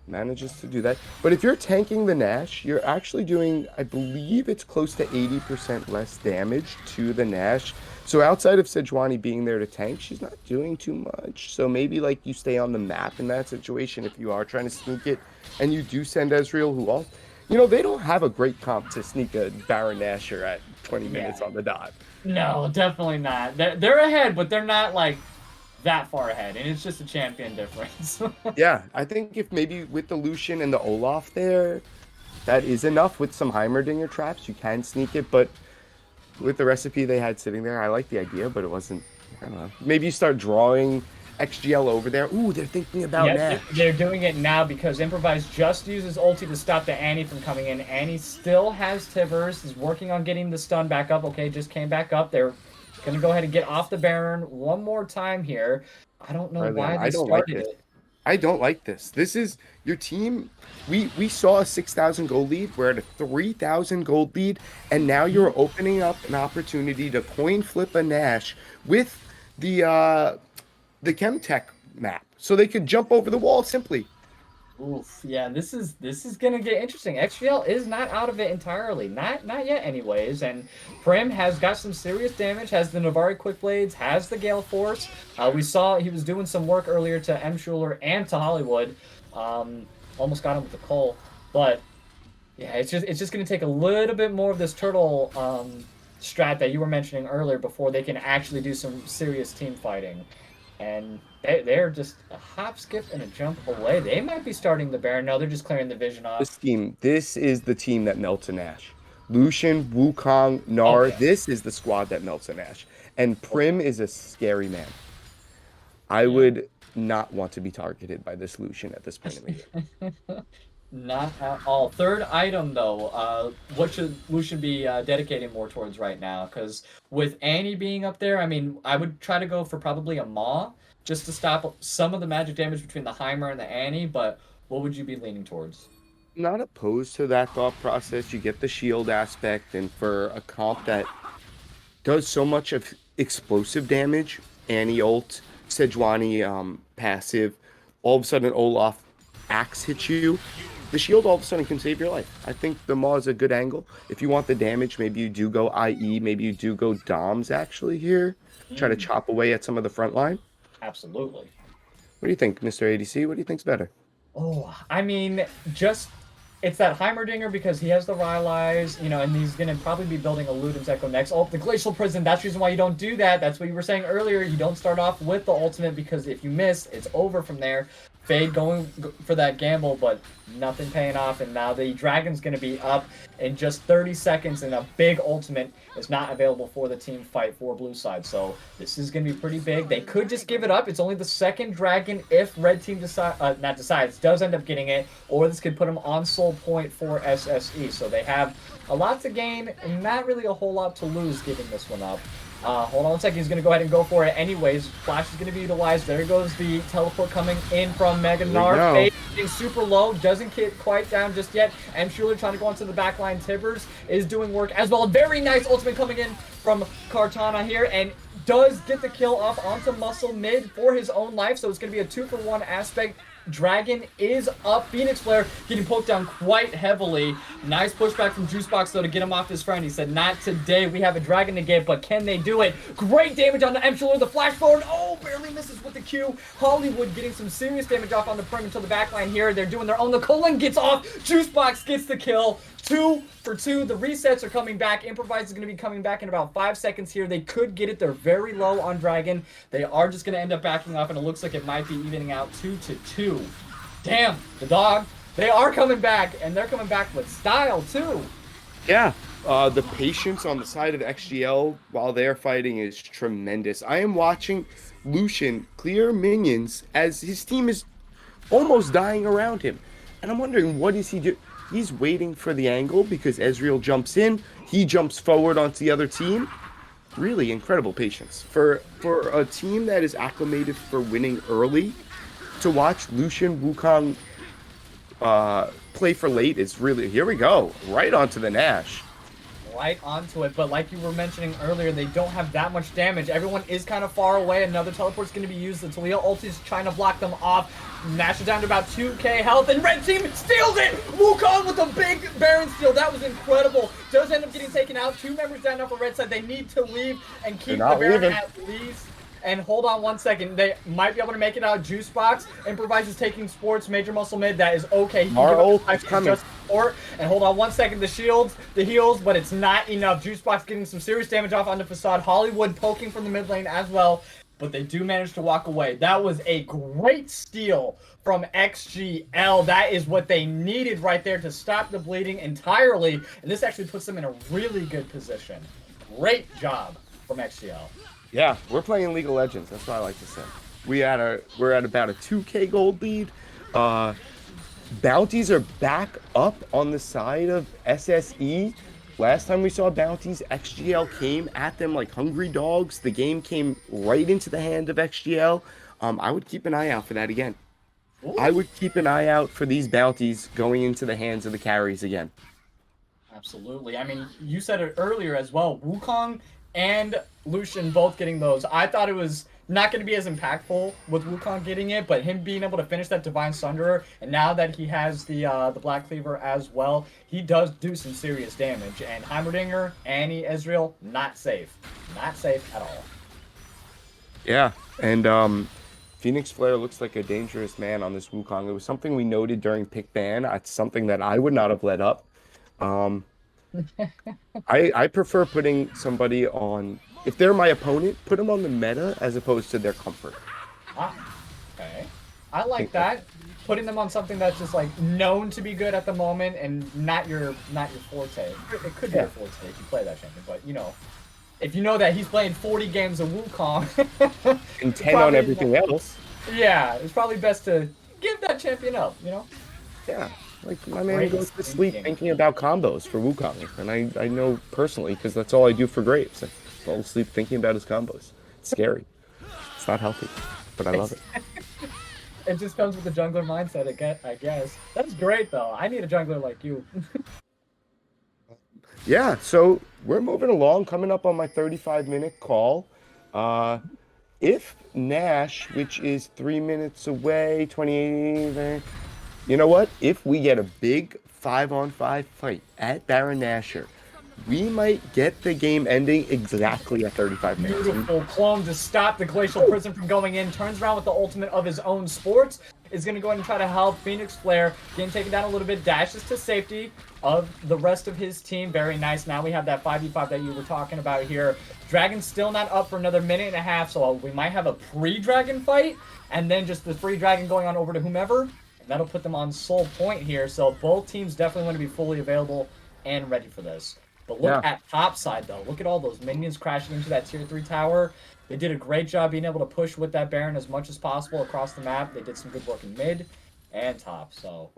manages to do that. But if you're tanking the Nash, you're actually doing, I believe it's close to 80% less damage to the Nash. So outside of Sejuani being there to tank, she's not doing too much. So maybe like you stay on the map in that situation if you are trying to sneak it, and you do send Ezreal, who all, you know, they don't have a great comp to sneak a Baron Nashor at 20 minutes on the dot. No, definitely not. They're ahead, but they're not like that far ahead, and it's just a champion difference. Yeah, I think if maybe with the Lucian and the Olaf there, that is enough. With some Heimerdinger traps, you can sneak it, but with the recipe they had sitting there, I like the idea, but it wasn't, I don't know. Maybe you start drawing XGL over there. Ooh, they're thinking about Nash. They're doing it now because Improvise just uses ulti to stop the Annie from coming in. Annie still has Tivers. He's working on getting the stun back up. Okay, just came back up. They're going to go ahead and get off the Baron one more time here. I don't know why they started it. I don't like this. This is your team. We saw a 6,000 gold lead. We're at a 3,000 gold lead, and now you're opening up an opportunity to coin flip a Nash with the Chemtech map, so they could jump over the wall simply. Oof, yeah, this is gonna get interesting. XGL is not out of it entirely, not yet, anyways. And Prim has got some serious damage. Has the Navari Quick Blades, has the Gale Force. We saw he was doing some work earlier to M. Schuler and to Hollywood. Almost got him with the Cole, but yeah, it's just gonna take a little bit more of this turtle strat that you were mentioning earlier before they can actually do some serious team fighting. And they're just a hop, skip, and a jump away. They might be starting the Baron. No, they're just clearing the vision off. This is the team that melts a Nash. Lucian, Wukong, Gnar. Okay. This is the squad that melts a Nash. And Prim is a scary man. I would not want to be targeted by this Lucian at this point in the game. Not at all. Third item, though, what should Lucian be dedicating more towards right now? Because with Annie being up there, I mean, I would try to go for probably a Maw, just to stop some of the magic damage between the Heimer and the Annie, but what would you be leaning towards? Not opposed to that thought process. You get the shield aspect, and for a comp that does so much of explosive damage, Annie ult, Sejuani passive, all of a sudden Olaf axe hits you, the shield all of a sudden can save your life. I think the Maw is a good angle. If you want the damage, maybe you do go IE, maybe you do go Doms actually here. Try to chop away at some of the front line. Absolutely. What do you think, Mr. ADC? What do you think's better? Oh, I mean, it's that Heimerdinger because he has the Rylionn, you know, and he's going to probably be building a Luden's Echo next. Oh, the Glacial Prison, that's the reason why you don't do that. That's what you were saying earlier. You don't start off with the ultimate because if you miss, it's over from there. Fade going for that gamble, but nothing paying off, and now the Dragon's going to be up in just 30 seconds, and a big ultimate is not available for the team fight for blue side, so this is going to be pretty big. They could just give it up. It's only the second Dragon if red team does end up getting it, or this could put them on soul point for SSE, so they have a lot to gain and not really a whole lot to lose giving this one up. Hold on one second. He's going to go ahead and go for it anyways. Flash is going to be utilized. There goes the teleport coming in from Mega Gnar. Fade getting super low. Doesn't get quite down just yet. M. Schuler trying to go onto the back line. Tivers is doing work as well. Very nice ultimate coming in from Kartana here. And does get the kill off onto Muscle mid for his own life. So it's going to be a 2-for-1 aspect. Dragon is up. Phoenix Flare getting poked down quite heavily. Nice pushback from Juicebox, though, to get him off his friend. He said, not today. We have a Dragon to get, but can they do it? Great damage on the M. Schuler. The flash forward. Oh, barely misses with the Q. Hollywood getting some serious damage off on the Prim until the backline here. They're doing their own. The Colon gets off. Juicebox gets the kill. 2 for 2. The resets are coming back. Improvise is going to be coming back in about 5 seconds here. They could get it. They're very low on Dragon. They are just going to end up backing off, and it looks like it might be evening out 2-2. Damn, the dog. They are coming back, and they're coming back with style, too. Yeah, the patience on the side of XGL while they're fighting is tremendous. I am watching Lucian clear minions as his team is almost dying around him. And I'm wondering, what is he do? He's waiting for the angle because Ezreal jumps in. He jumps forward onto the other team. Really incredible patience. For a team that is acclimated for winning early, to watch Lucian Wukong play for late is really, here we go, right onto the Nash. Right onto it, but like you were mentioning earlier, they don't have that much damage. Everyone is kind of far away. Another teleport's going to be used. The Talia ult is trying to block them off. Nash is down to about 2k health, and red team steals it! Wukong with a big Baron steal. That was incredible. Does end up getting taken out. 2 members down off the red side. They need to leave and keep the Baron at least. And hold on 1 second. They might be able to make it out. Juice box. Improvises taking sports. Major muscle mid. That is okay. Our ult is coming. And hold on 1 second. The shields, the heals, but it's not enough. Juice box getting some serious damage off onto Facade. Hollywood poking from the mid lane as well. But they do manage to walk away. That was a great steal from XGL. That is what they needed right there to stop the bleeding entirely. And this actually puts them in a really good position. Great job from XGL. Yeah, we're playing League of Legends. That's what I like to say. We're at about a 2k gold lead. Bounties are back up on the side of SSE. Last time we saw bounties, XGL came at them like hungry dogs. The game came right into the hand of XGL. I would keep an eye out for that again. Ooh. I would keep an eye out for these bounties going into the hands of the carries again. Absolutely. I mean, you said it earlier as well. Wukong and Lucian both getting those. I thought it was not going to be as impactful with Wukong getting it, but him being able to finish that Divine Sunderer, and now that he has the Black Cleaver as well, he does do some serious damage. And Heimerdinger, Annie, Ezreal, not safe. Not safe at all. Yeah, and Phoenix Flare looks like a dangerous man on this Wukong. It was something we noted during pick ban. It's something that I would not have let up. I prefer putting somebody on, if they're my opponent, put them on the meta as opposed to their comfort. Ah, okay. I like that. Putting them on something that's just like known to be good at the moment and not your forte. It could be your forte if you play that champion, but you know, if you know that he's playing 40 games of Wukong and 10 on everything else. Yeah, it's probably best to give that champion up, you know? Yeah. Like, my man goes to sleep thinking about combos for Wukong. And I know personally, because that's all I do for Graves. I fall asleep thinking about his combos. It's scary. It's not healthy, but I love it. It just comes with the jungler mindset, I guess. That's great, though. I need a jungler like you. Yeah, so we're moving along, coming up on my 35-minute call. If Nash, which is 3 minutes away, 28... You know what? If we get a big 5-on-5 fight at Baron Nashor, we might get the game ending exactly at 35 minutes. Beautiful clone to stop the Glacial Prison from going in. Turns around with the ultimate of his own sports. Is going to go ahead and try to help Phoenix Flare. Getting taken down a little bit. Dashes to safety of the rest of his team. Very nice. Now we have that 5v5 that you were talking about here. Dragon's still not up for another minute and a half, so we might have a pre-dragon fight. And then just the free dragon going on over to whomever. That'll put them on sole point here, so both teams definitely want to be fully available and ready for this. But look at top side, though. Look at all those minions crashing into that tier 3 tower. They did a great job being able to push with that Baron as much as possible across the map. They did some good work in mid and top, so...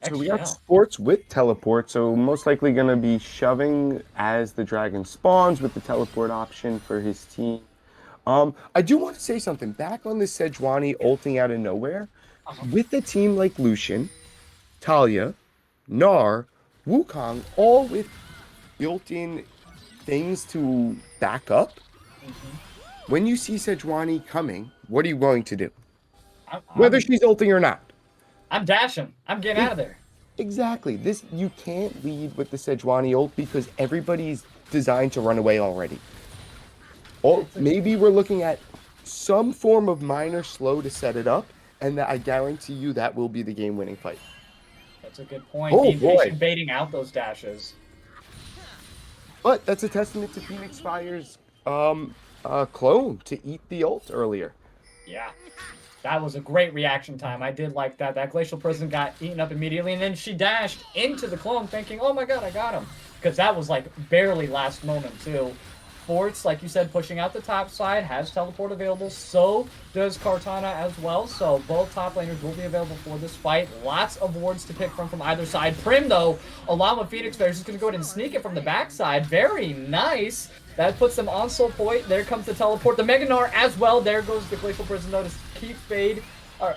So we got sports with teleport, so most likely going to be shoving as the dragon spawns with the teleport option for his team. I do want to say something. Back on this Sejuani ulting out of nowhere, with a team like Lucian, Talia, Gnar, Wukong, all with built-in things to back up, when you see Sejuani coming, what are you going to do? Whether she's ulting or not. I'm dashing. I'm getting out of there. Exactly. You can't lead with the Sejuani ult because everybody's designed to run away already. Or maybe we're looking at some form of minor slow to set it up, and I guarantee you that will be the game-winning fight. That's a good point. Oh, Being boy. patient, baiting out those dashes. But that's a testament to Phoenix Fire's clone to eat the ult earlier. Yeah. That was a great reaction time. I did like that. That Glacial Prison got eaten up immediately, and then she dashed into the clone thinking, oh my god, I got him. Because that was like barely last moment, too. Sports, like you said, pushing out the top side, has teleport available. So does Kartana as well. So both top laners will be available for this fight. Lots of wards to pick from either side. Prim, though, along with Phoenix Bear, is just going to go ahead and sneak it from the backside. Very nice. That puts them on soul point. There comes the teleport. The Mega Gnar as well. There goes the Glacial Prison, though, to keep Fade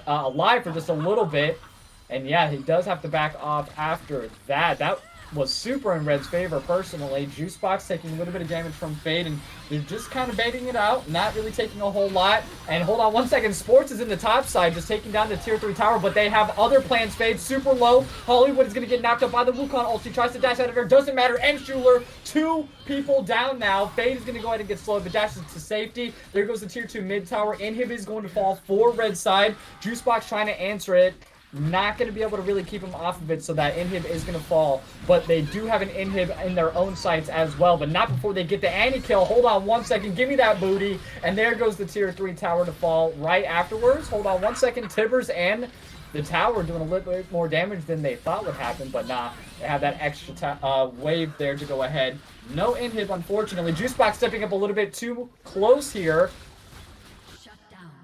alive for just a little bit. And yeah, he does have to back off after that. That was super in Red's favor, personally. Juicebox taking a little bit of damage from Fade, and they're just kind of baiting it out, not really taking a whole lot. And hold on one second, Sports is in the top side, just taking down the tier 3 tower, but they have other plans. Fade super low. Hollywood is going to get knocked up by the Wukong ult. He tries to dash out of there, doesn't matter. And Schuler, 2 people down now. Fade is going to go ahead and get slowed, but dashes to safety. There goes the tier 2 mid tower. Inhib is going to fall for Red side. Juicebox trying to answer it. Not going to be able to really keep him off of it, so that inhib is going to fall. But they do have an inhib in their own sights as well, but not before they get the anti-kill. Hold on one second. Give me that booty. And there goes the tier 3 tower to fall right afterwards. Hold on one second. Tibbers and the tower doing a little bit more damage than they thought would happen, but nah. They have that extra wave there to go ahead. No inhib, unfortunately. Juicebox stepping up a little bit too close here.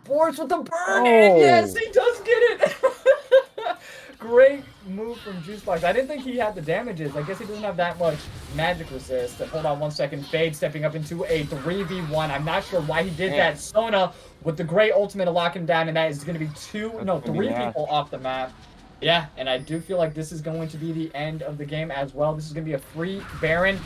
Boards with the burn, and yes, he does get it. Great move from Juicebox. I didn't think he had the damages. I guess he doesn't have that much magic resist. And hold on one second. Fade stepping up into a 3v1. I'm not sure why he did that. Sona with the great ultimate to lock him down, and that is going to be 3 people off the map. Yeah, and I do feel like this is going to be the end of the game as well. This is going to be a free Baron.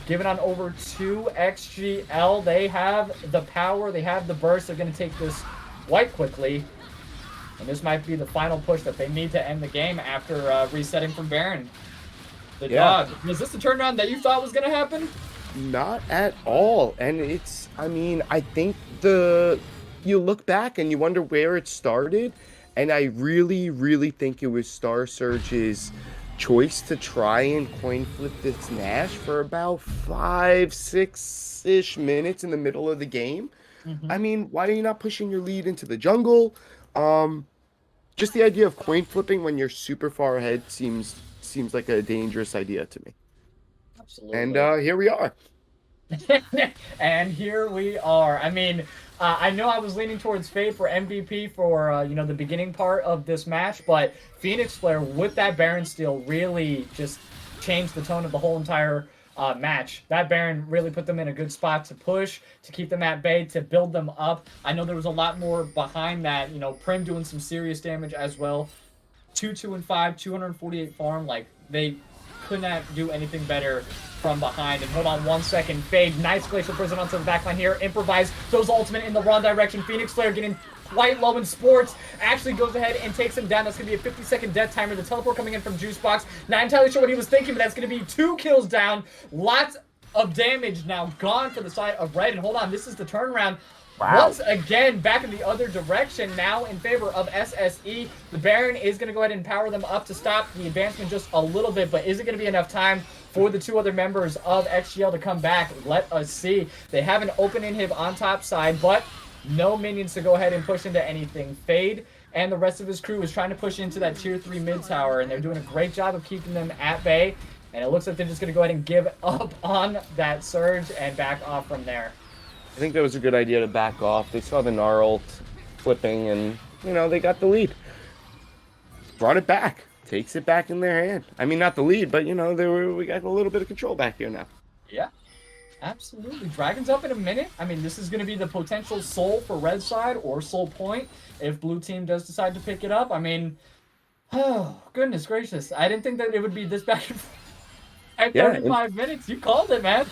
Give it on over to XGL. They have the power. They have the burst. They're going to take this quite quickly. And this might be the final push that they need to end the game after resetting from Baron. The dog. Was this the turnaround that you thought was going to happen? Not at all. And it's, I mean, I think you look back and you wonder where it started. And I really, really think it was Star Surge's choice to try and coin flip this Nash for about 5-6-ish minutes in the middle of the game. I mean, why are you not pushing your lead into the jungle? Just the idea of coin flipping when you're super far ahead seems like a dangerous idea to me. Absolutely. And here we are. And here we are. I mean, I know I was leaning towards Fade for MVP for you know, the beginning part of this match, but Phoenix Flare with that Baron steal really just changed the tone of the whole entire match. That Baron really put them in a good spot to push, to keep them at bay, to build them up. I know there was a lot more behind that. You know, Prim doing some serious damage as well. 2-2-5, 248 farm. Like, they could not do anything better from behind. And hold on one second. Fade, nice Glacial Prison onto the backline here. Improvise, throws ultimate in the wrong direction. Phoenix Flare getting quite low in Sports. Actually goes ahead and takes him down. That's going to be a 50-second death timer. The teleport coming in from Juicebox. Not entirely sure what he was thinking, but that's going to be 2 kills down. Lots of damage now gone for the side of Red. And hold on, this is the turnaround. Wow. Once again, back in the other direction, now in favor of SSE. The Baron is going to go ahead and power them up to stop the advancement just a little bit, but is it going to be enough time for the 2 other members of XGL to come back? Let us see. They have an open inhib on top side, but no minions to go ahead and push into anything. Fade and the rest of his crew is trying to push into that tier 3 mid tower, and they're doing a great job of keeping them at bay. And it looks like they're just going to go ahead and give up on that surge and back off from there. I think that was a good idea to back off. They saw the Gnar ult flipping, and, you know, they got the lead. Brought it back. Takes it back in their hand. I mean, not the lead, but, you know, we got a little bit of control back here now. Yeah, absolutely. Dragon's up in a minute. I mean, this is going to be the potential soul for Red side or soul point if Blue team does decide to pick it up. I mean, oh, goodness gracious. I didn't think that it would be this back at 35 minutes. You called it, man.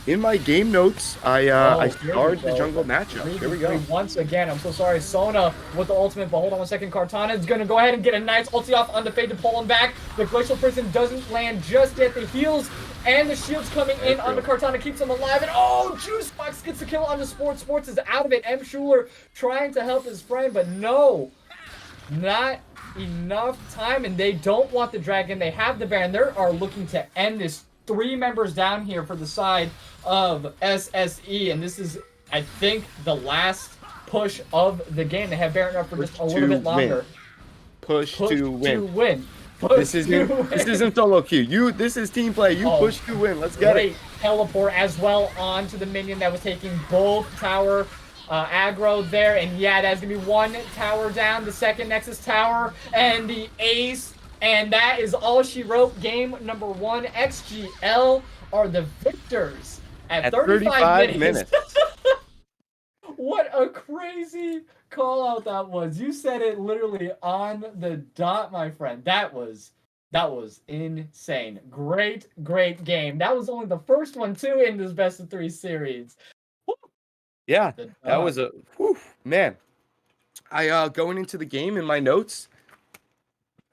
In my game notes, I starred the jungle matchup. Here we go. Once again, I'm so sorry. Sona with the ultimate, but hold on one second. Kartana is going to go ahead and get a nice ulti off on the Fade to pull him back. The Glacial Prison doesn't land just yet. The heals and the shields coming in on the Kartana keeps him alive. And oh, Juicebox gets the kill on the Sports. Sports is out of it. M. Schuler trying to help his friend, but no. Not enough time, and they don't want the Dragon. They have the Baron. They are looking to end this. 3 members down here for the side of SSE, and this is, I think, the last push of the game. They have Baron up for just a little bit longer. Push to win. This Push isn't to this win. isn't solo queue. This is team play. You Oh, push to win. Let's get it. Great teleport as well onto the minion that was taking both tower aggro there. And yeah, that's going to be one tower down, the second Nexus tower, and the ace. And that is all she wrote. Game number 1. XGL are the victors at 35 minutes. What a crazy call out that was. You said it literally on the dot, my friend. That was insane. Great game. That was only the first one too in this best of 3 series. Yeah, The that was a man. I going into the game in my notes,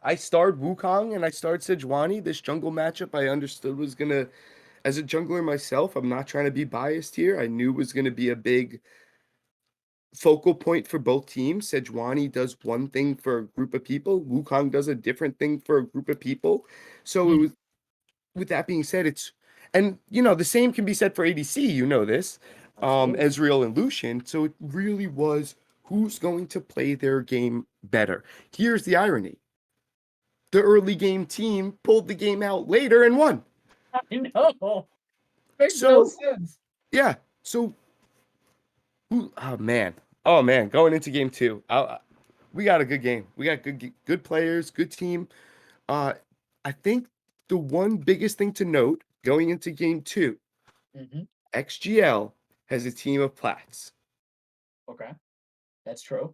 I starred Wukong and I starred Sejuani. This jungle matchup I understood was gonna, as a jungler myself, I'm not trying to be biased here. I knew was gonna be a big focal point for both teams. Sejuani does one thing for a group of people. Wukong does a different thing for a group of people. So it was, with that being said, it's, and the same can be said for ADC. You know this, Absolutely. Ezreal and Lucian. So it really was who's going to play their game better. Here's the irony: the early game team pulled the game out later and won. I know. Makes So no sense. yeah, so oh man, going into game 2, we got a good game. We got good players, good team. I think the one biggest thing to note going into game 2, XGL has a team of plats. Okay. That's true.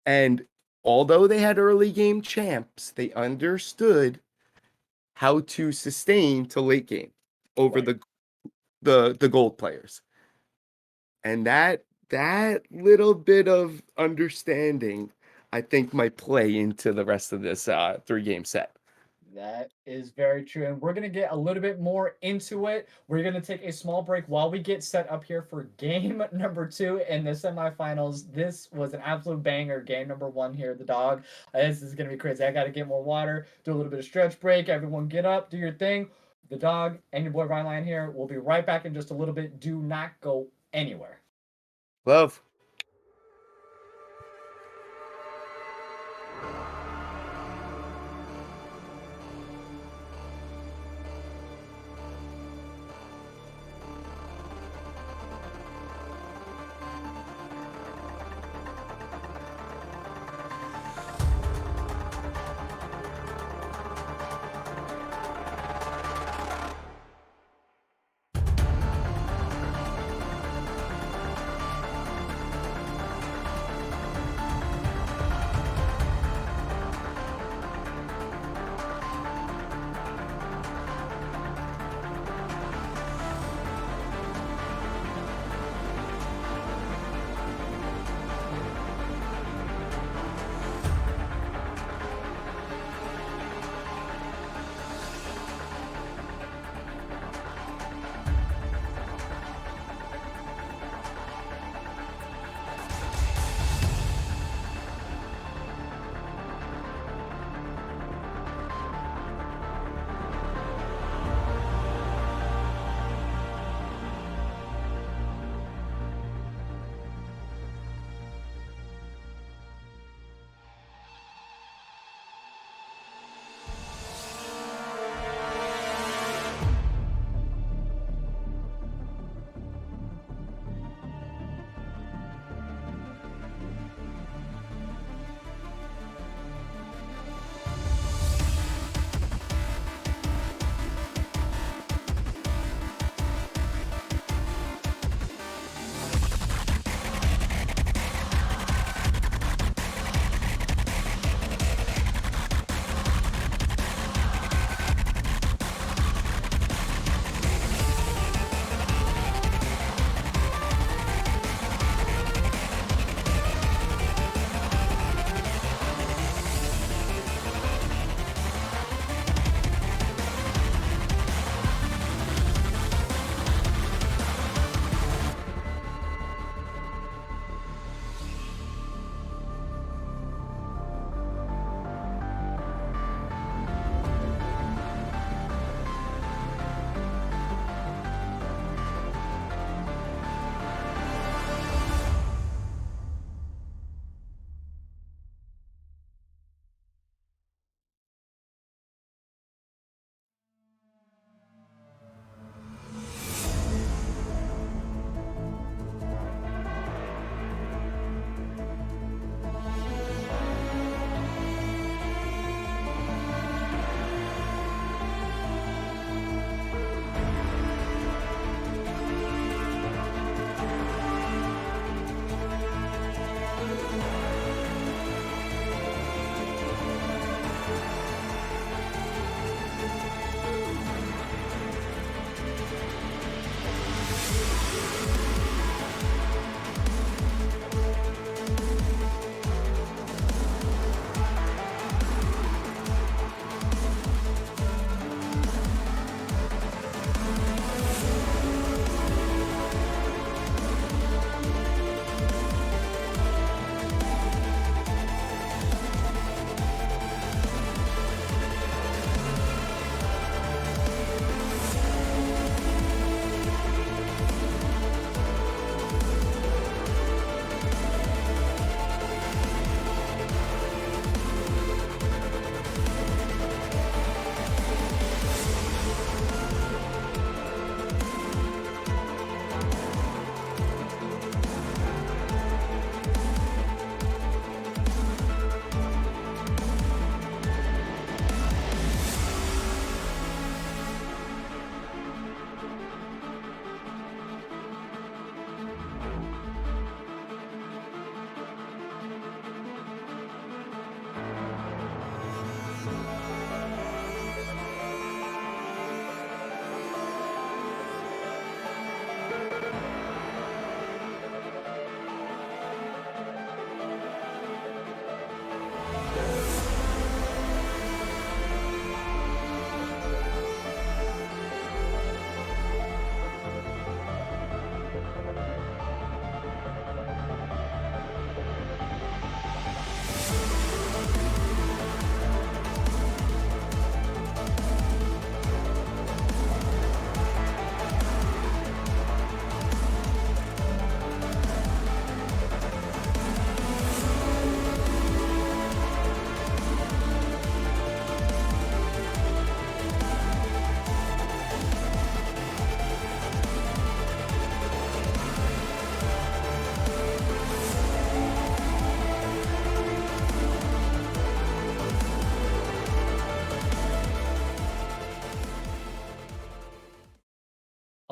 And although they had early game champs, they understood how to sustain to late game over Right. the gold players. And that little bit of understanding, I think, might play into the rest of this 3-game set. That is very true. And we're going to get a little bit more into it. We're going to take a small break while we get set up here for game number 2 in the semifinals. This was an absolute banger. Game number 1 here, the dog. This is going to be crazy. I got to get more water, do a little bit of stretch break. Everyone get up, do your thing. The dog and your boy Rylionn here. We'll be right back in just a little bit. Do not go anywhere. Love.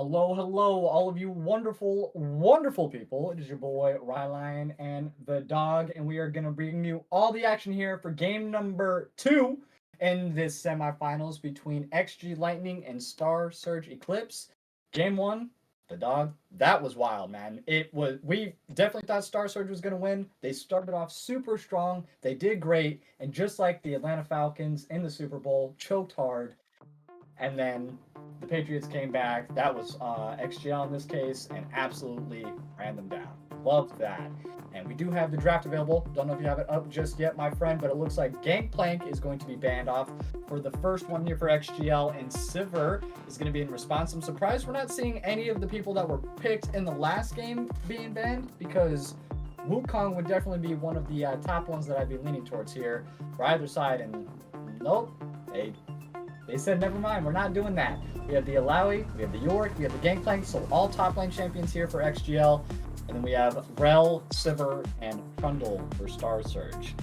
Hello, hello, all of you wonderful, wonderful people. It is your boy, Rylionn and the dog, and we are going to bring you all the action here for game number 2 in this semifinals between XG Lightning and Star Surge Eclipse. Game 1, the dog, that was wild, man. We definitely thought Star Surge was going to win. They started off super strong. They did great, and just like the Atlanta Falcons in the Super Bowl, choked hard. And then the Patriots came back. That was XGL in this case, and absolutely ran them down. Loved that. And we do have the draft available. Don't know if you have it up just yet, my friend, but it looks like Gangplank is going to be banned off for the first 1 year for XGL, and Sivir is going to be in response. I'm surprised we're not seeing any of the people that were picked in the last game being banned, because Wukong would definitely be one of the top ones that I'd be leaning towards here for either side, and nope, they said, never mind, we're not doing that. We have the Alawi, we have the Yorick, we have the Gangplank, so all top lane champions here for XGL. And then we have Rel, Sivir, and Trundle for Star Surge.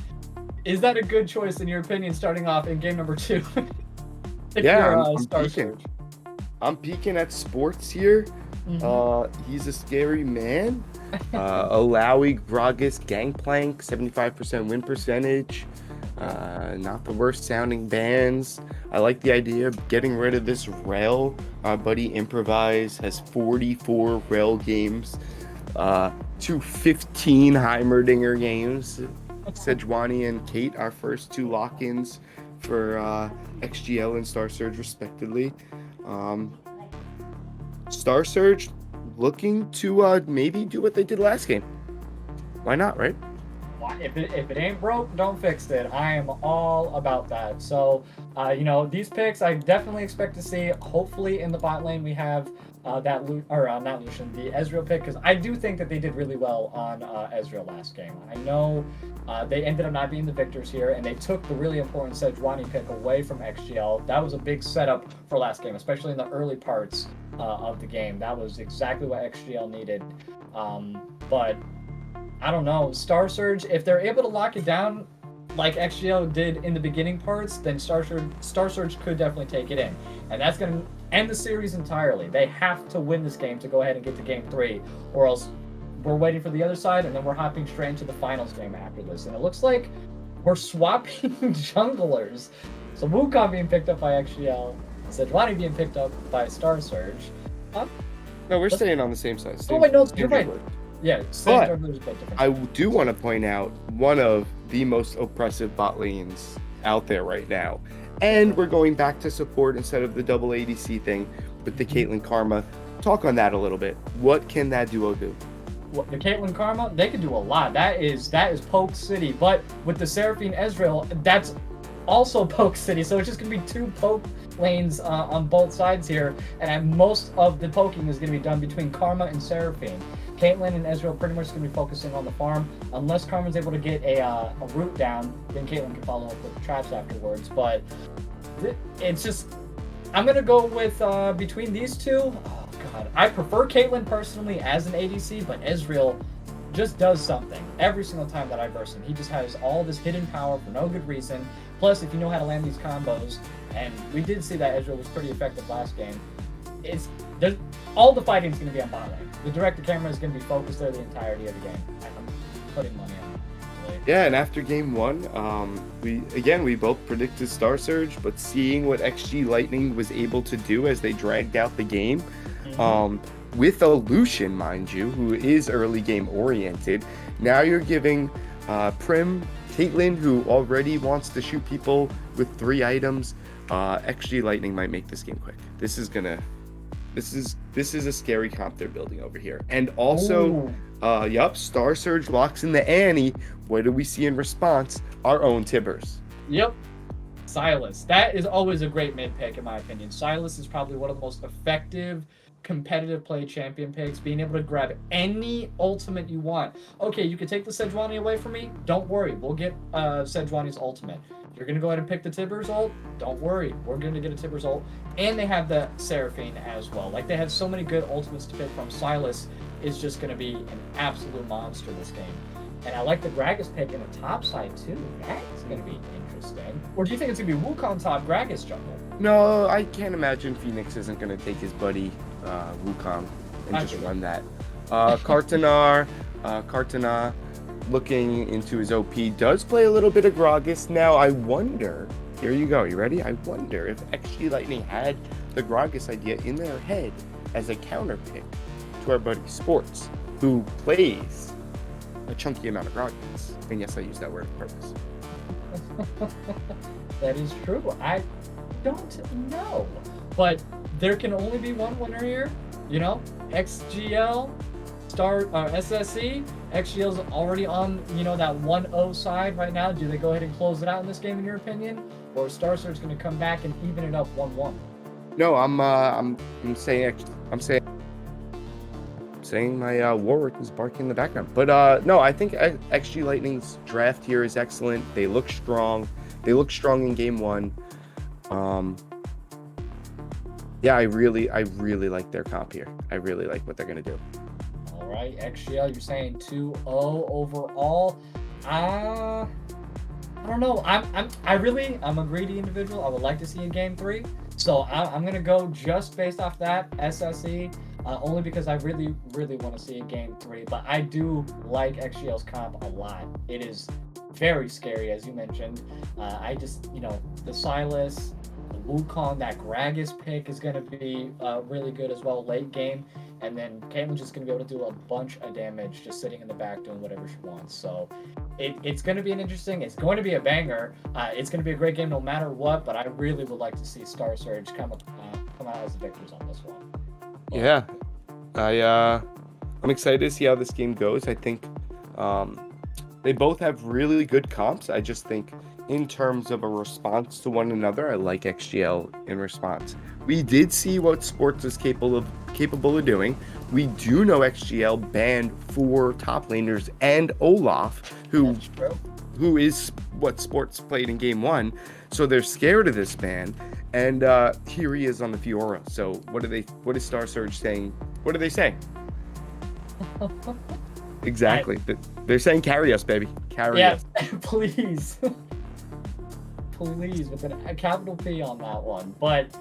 Is that a good choice in your opinion, starting off in game number 2? I'm Star peeking. Surge. I'm peeking at sports here. Mm-hmm. He's a scary man. Alawi, Gragas, Gangplank, 75% win percentage. Not the worst sounding bands. I like the idea of getting rid of this Rel. Our buddy Improvise has 44 Rel games, 215 Heimerdinger games. Sejuani and Kate, our first 2 lock-ins for XGL and Star Surge respectively. Star Surge looking to maybe do what they did last game. Why not, right? If it ain't broke, don't fix it. I am all about that. So, these picks I definitely expect to see. Hopefully in the bot lane we have not Lucian, the Ezreal pick, because I do think that they did really well on Ezreal last game. I know they ended up not being the victors here, and they took the really important Sejuani pick away from XGL. That was a big setup for last game, especially in the early parts of the game. That was exactly what XGL needed. But I don't know, Star Surge, if they're able to lock it down like XGL did in the beginning parts, then Star Surge could definitely take it in. And that's going to end the series entirely. They have to win this game to go ahead and get to game 3, or else we're waiting for the other side, and then we're hopping straight into the finals game after this. And it looks like we're swapping junglers. So Wukong being picked up by XGL, Sejuani being picked up by Star Surge. No, we're staying on the same side. Oh, wait, no, you're right. Yeah, but different. I do want to point out one of the most oppressive bot lanes out there right now. And we're going back to support instead of the double ADC thing with the Caitlyn Karma. Talk on that a little bit. What can that duo do? Well, the Caitlyn Karma, they can do a lot. That is Poke City. But with the Seraphine Ezreal, that's also Poke City. So it's just going to be 2 Poke lanes on both sides here. And most of the poking is going to be done between Karma and Seraphine. Caitlyn and Ezreal pretty much going to be focusing on the farm. Unless Karma's able to get a root down, then Caitlyn can follow up with traps afterwards. But it's just, I'm going to go with between these 2. Oh, God. I prefer Caitlyn personally as an ADC, but Ezreal just does something every single time that I verse him. He just has all this hidden power for no good reason. Plus, if you know how to land these combos, and we did see that Ezreal was pretty effective last game, all the fighting is going to be on bot lane. The direct-to-camera is going to be focused there the entirety of the game. I'm putting money on it. Really. Yeah, and after game 1, we both predicted Star Surge, but seeing what XG Lightning was able to do as they dragged out the game, with a Lucian, mind you, who is early game oriented, now you're giving Prim, Caitlyn, who already wants to shoot people with 3 items. XG Lightning might make this game quick. This is a scary comp they're building over here. And also, Star Surge locks in the Annie. What do we see in response? Our own Tibbers. Yep. Sylas. That is always a great mid pick, in my opinion. Sylas is probably one of the most effective competitive play champion picks, being able to grab any ultimate you want. Okay, you can take the Sejuani away from me. Don't worry. We'll get Sejuani's ultimate. You're going to go ahead and pick the Tibbers ult? Don't worry. We're going to get a Tibbers ult. And they have the Seraphine as well. Like, they have so many good ultimates to pick from. Sylas is just going to be an absolute monster this game. And I like the Gragas pick in the top side, too. That's going to be interesting. Or do you think it's going to be Wukong top, Gragas jungle? No, I can't imagine Phoenix isn't going to take his buddy Wukong and I just agree. run that. Kartanar, looking into his OP, does play a little bit of Gragas. Now, I wonder, here you go, you ready? I wonder if XG Lightning had the Gragas idea in their head as a counter pick to our buddy Sports, who plays a chunky amount of Gragas. And yes, I use that word on purpose. That is true. I don't know, but there can only be one winner here. You know, XGL, SSE. XGL's already on, you know, that 1-0 side right now. Do they go ahead and close it out in this game, in your opinion, or is Star Surge going to come back and even it up 1-1? No, I'm saying my Warwick is barking in the background. But no, I think XG Lightning's draft here is excellent. They look strong. They look strong in game one. Yeah, I really like their comp here. I really like what they're gonna do. All right, XGL, you're saying 2-0 overall. I don't know. I'm a greedy individual. I would like to see in game 3. So I'm gonna go just based off that SSE, only because I really want to see in game 3. But I do like XGL's comp a lot. It is very scary, as you mentioned. I just, you know, the Silas, the Wukong, that Gragas pick is going to be really good as well late game. And then Caitlin's just going to be able to do a bunch of damage just sitting in the back doing whatever she wants. So it's going to be it's going to be a banger. It's going to be a great game no matter what, but I really would like to see Star Surge come out as the victors on this one. But, Yeah, I'm excited to see how this game goes. I think they both have really good comps. I just think in terms of a response to one another, I like XGL in response. We did see what Sports is capable of doing. We do know XGL banned 4 top laners and Olaf, who is what Sports played in game 1. So they're scared of this ban. And here he is on the Fiora. So what is Star Surge saying? What are they saying? Exactly. They're saying carry us, baby. Carry us. Please. Please, with a capital P on that one. But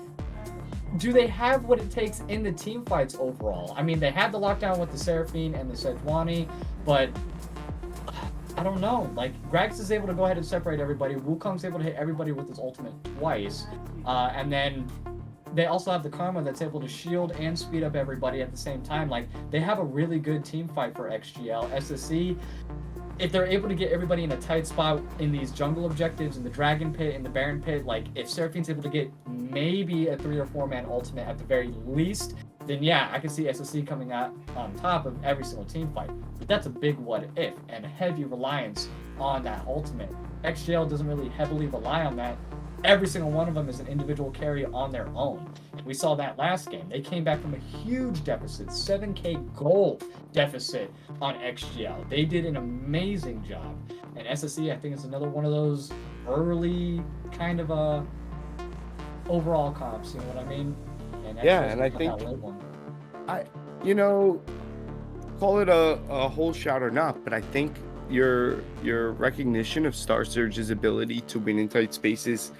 do they have what it takes in the team fights overall? I mean, they had the lockdown with the Seraphine and the Sejuani, but I don't know. Like, Gragas is able to go ahead and separate everybody. Wukong's able to hit everybody with his ultimate twice. And then they also have the Karma that's able to shield and speed up everybody at the same time. Like, they have a really good team fight for XGL. SSE, if they're able to get everybody in a tight spot in these jungle objectives, in the Dragon Pit, in the Baron Pit, like, if Seraphine's able to get maybe a 3 or 4 man ultimate at the very least, then yeah, I can see SSE coming out on top of every single team fight. But that's a big what if and heavy reliance on that ultimate. XGL doesn't really heavily rely on that. Every single one of them is an individual carry on their own. We saw that last game. They came back from a huge deficit, 7k gold deficit on XGL. They did an amazing job. And SSE, I think, is another one of those early kind of overall comps, you know what I mean? And I think call it a whole shot or not, but I think your recognition of Star Surge's ability to win in tight spaces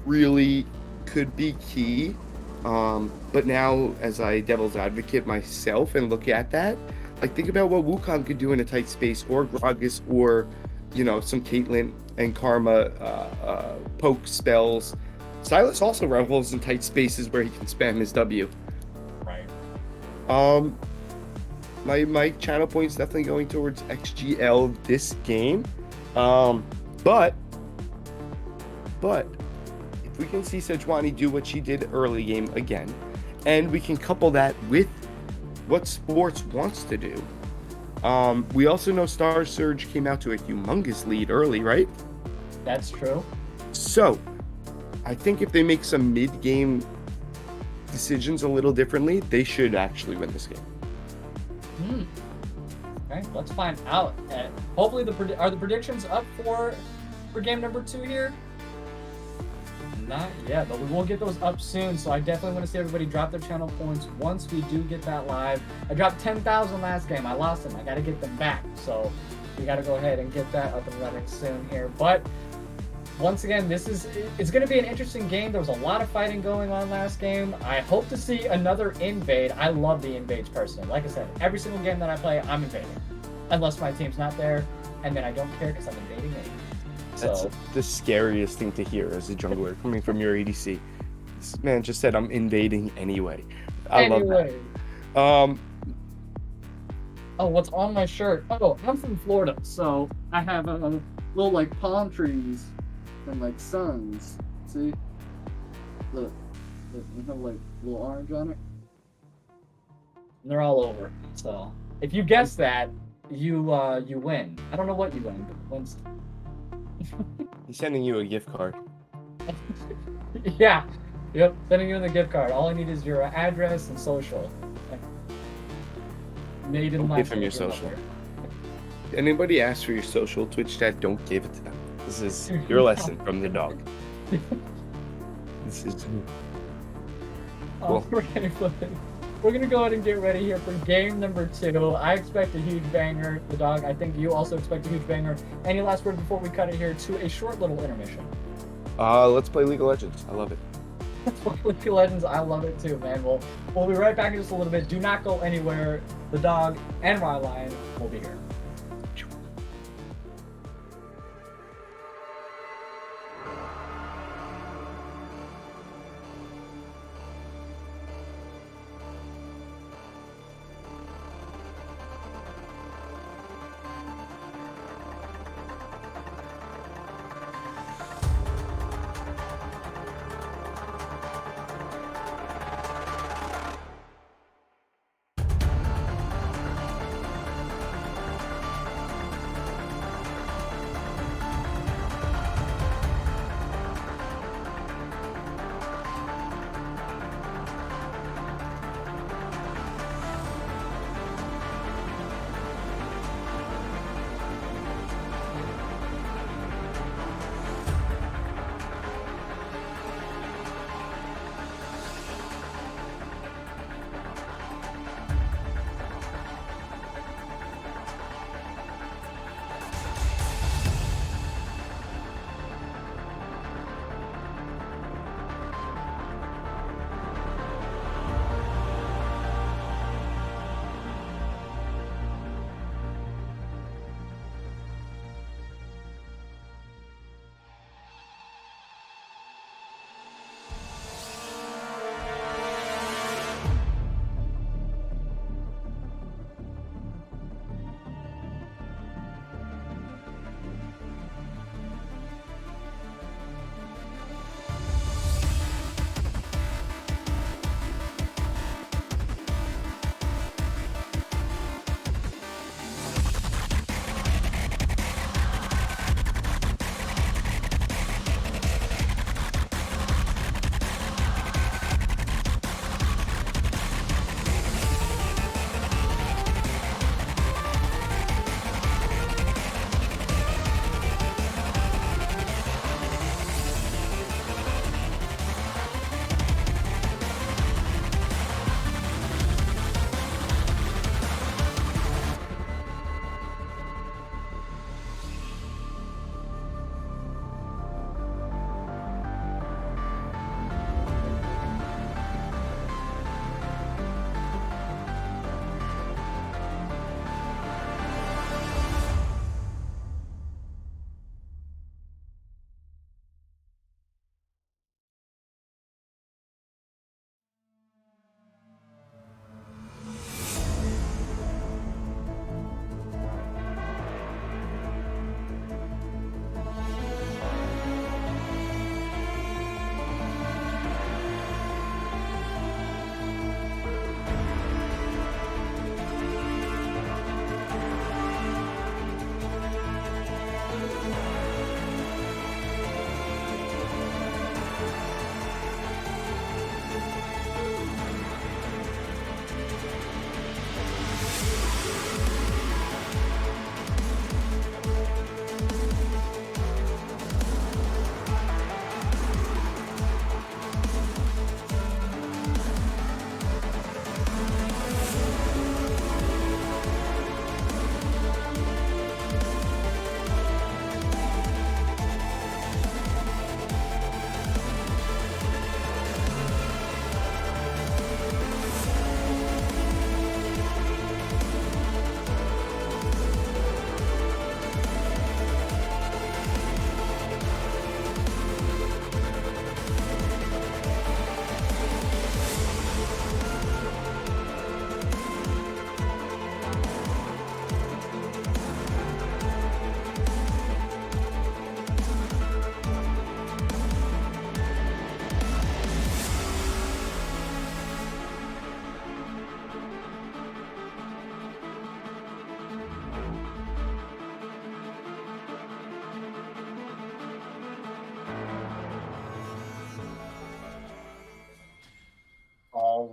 really could be key. But now, as I devil's advocate myself and look at that, like, think about what Wukong could do in a tight space, or Gragas, or some Caitlyn and Karma poke spells. Silas also revels in tight spaces where he can spam his W. Right. My channel point's definitely going towards XGL this game. But if we can see Sejuani do what she did early game again, and we can couple that with what Sports wants to do. We also know Star Surge came out to a humongous lead early, right? That's true. So I think if they make some mid-game decisions a little differently, they should actually win this game. Okay, let's find out. Hopefully, are the predictions up for game number 2 here? Not yet, but we will get those up soon. So I definitely want to see everybody drop their channel points once we do get that live. I dropped 10,000 last game. I lost them. I got to get them back. So we got to go ahead and get that up and running soon here. But once again, it's going to be an interesting game. There was a lot of fighting going on last game. I hope to see another invade. I love the invades personally. Like I said, every single game that I play, I'm invading. Unless my team's not there, and then I don't care because I'm invading it. That's So, the scariest thing to hear as a jungler coming from your ADC. This man just said I'm invading anyway. I love anyway. that. Oh, what's on my shirt? Oh, I'm from Florida, so I have little like palm trees and like suns. See? Look, you have like little orange on it. And they're all over. So if you guess that, you win. I don't know what you win, but wins. He's sending you a gift card. Yeah. Yep. Sending you the gift card. All I need is your address and social. Made in Don't my give him your phone social. number. Anybody asks for your social, Twitch chat, don't give it to them. This is your lesson from the dog. This is Oh, Cool. we're gonna go ahead and get ready here for game number 2. I expect a huge banger, the dog. I think you also expect a huge banger. Any last words before we cut it here to a short little intermission? let's play League of Legends. I love it. League of Legends, I love it too, man. We'll be right back in just a little bit. Do not go anywhere. The dog and Rylionn will be here.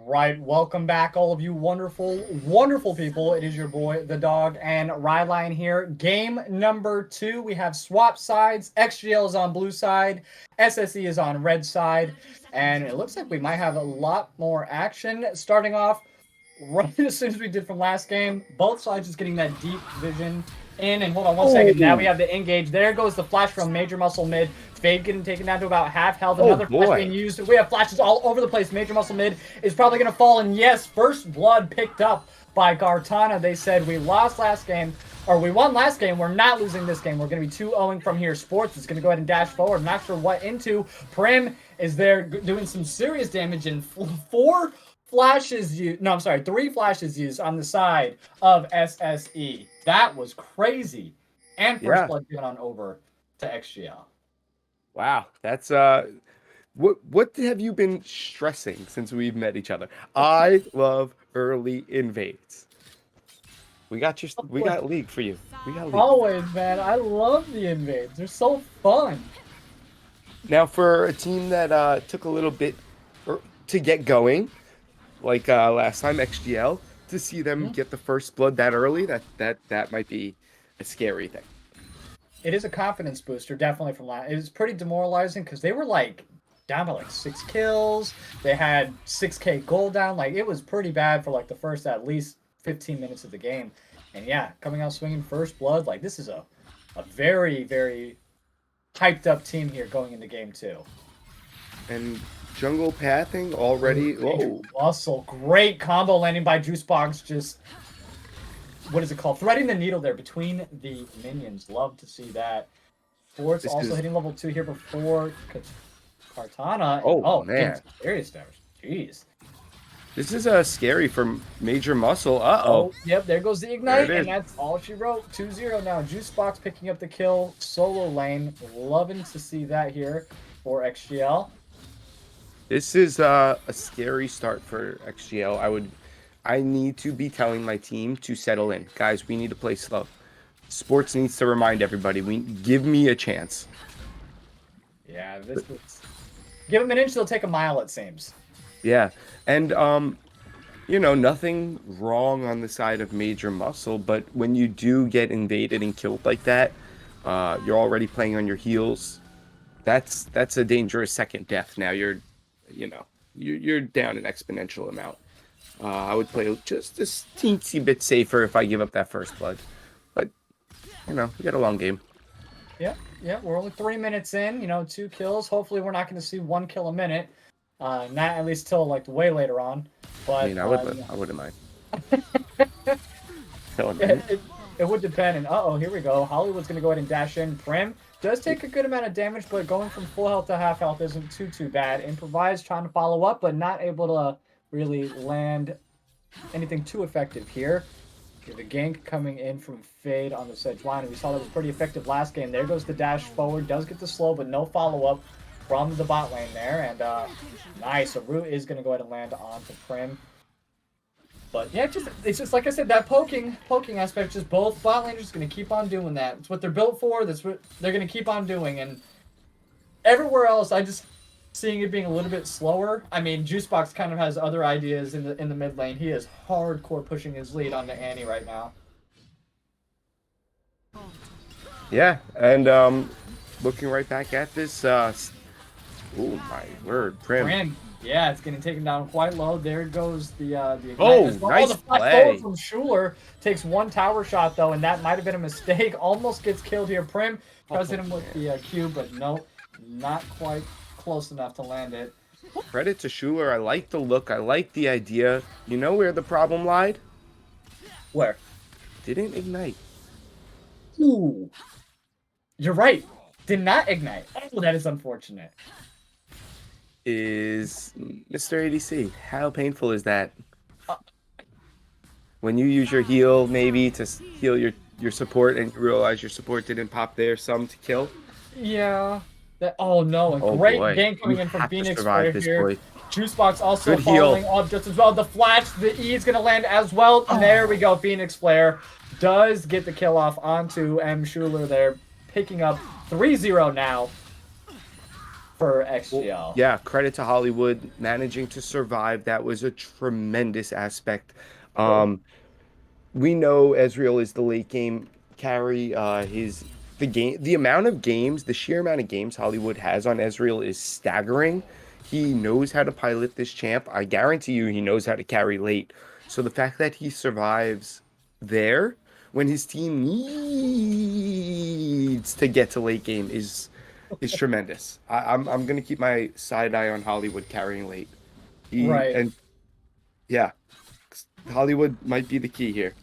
Right, welcome back, all of you wonderful, wonderful people. It is your boy, the dog, and Rylionn here. Game number 2, we have swap sides. XGL is on blue side, SSE is on red side, and it looks like we might have a lot more action. Starting off right as soon as we did from last game, both sides just getting that deep vision in, and hold on one second. Now we have the engage. There goes the flash from Major Muscle mid. Fade getting taken down to about half health. Another flash being used. We have flashes all over the place. Major Muscle mid is probably going to fall. And yes, first blood picked up by Gartana. They said we lost last game, or we won last game. We're not losing this game. We're going to be 2-0 from here. Sports is going to go ahead and dash forward. Not sure what into. Prim is there doing some serious damage, and 3 flashes used on the side of SSE. That was crazy. And first blood given on over to XGL. Wow, that's what have you been stressing since we've met each other? I love early invades. We got league for you. We got league. Always, man. I love the invades. They're so fun. Now, for a team that took a little bit to get going, like last time, XGL, to see them get the first blood that early, that might be a scary thing. It is a confidence booster, definitely from last. It was pretty demoralizing because they were like down by like 6 kills. They had 6k gold down. Like, it was pretty bad for like the first at least 15 minutes of the game. And yeah, coming out swinging first blood, like this is a very, very hyped up team here going into game 2. And jungle pathing already. Whoa. Muscle, great combo landing by Juicebox. Just, what is it called? Threading the needle there between the minions. Love to see that. Sports also hitting level 2 here before Gartana. Oh man, serious damage. Jeez. This is scary for Major Muscle. Oh, yep, there goes the ignite, and that's all she wrote. 2-0 now. Juicebox picking up the kill. Solo lane. Loving to see that here for XGL. This is a scary start for XGL. I need to be telling my team to settle in. Guys, we need to play slow. Sports needs to remind everybody, give me a chance. Yeah, give them an inch, they'll take a mile, it seems. Yeah, and nothing wrong on the side of Major Muscle, but when you do get invaded and killed like that, you're already playing on your heels. That's a dangerous second death. Now you're down an exponential amount. I would play just a teensy bit safer if I give up that first blood. But, we got a long game. Yeah, we're only 3 minutes in, 2 kills. Hopefully we're not going to see 1 kill a minute. Not at least till, like, way later on. But, I wouldn't mind. It would depend. And, here we go. Hollywood's going to go ahead and dash in. Prim does take a good amount of damage, but going from full health to half health isn't too bad. Improvise trying to follow up, but not able to really land anything too effective here. The gank coming in from Fade on the sedge line. We saw that was pretty effective last game. There goes the dash forward. Does get the slow, but no follow-up from the bot lane there. And nice. A root is going to go ahead and land onto Prim. But yeah, it's just like I said, that poking aspect, just both bot laners going to keep on doing that. It's what they're built for. That's what they're going to keep on doing. And everywhere else, seeing it being a little bit slower. I mean, Juicebox kind of has other ideas in the mid lane. He is hardcore pushing his lead onto Annie right now. Yeah, and looking right back at this, oh my word, Prim. Yeah, it's getting taken down quite low. There goes the nice the flash play from Schuler. Takes 1 tower shot though, and that might have been a mistake. Almost gets killed here. Prim tries to hit him with the Q, but no, not quite close enough to land it. Credit to Schuler. I like the look. I like the idea. You know where the problem lied? Where? Didn't ignite. Ooh. You're right. Did not ignite. Oh, that is unfortunate. Is Mr. ADC. How painful is that? When you use your heal maybe to heal your support and you realize your support didn't pop there some to kill? Yeah. Oh no, a great game coming in from Phoenix right here. Juicebox also following up just as well. The flash, the E is going to land as well. Oh. There we go. Phoenix Flare does get the kill off onto M. Schuler there, picking up 3-0 now. for XGL. Yeah, credit to Hollywood managing to survive. That was a tremendous aspect. We know Ezreal is the late game carry. The amount of games, the sheer amount of games Hollywood has on Ezreal is staggering. He knows how to pilot this champ. I guarantee you he knows how to carry late. So the fact that he survives there when his team needs to get to late game is tremendous. I'm gonna keep my side eye on Hollywood carrying late. Right. And yeah, Hollywood might be the key here.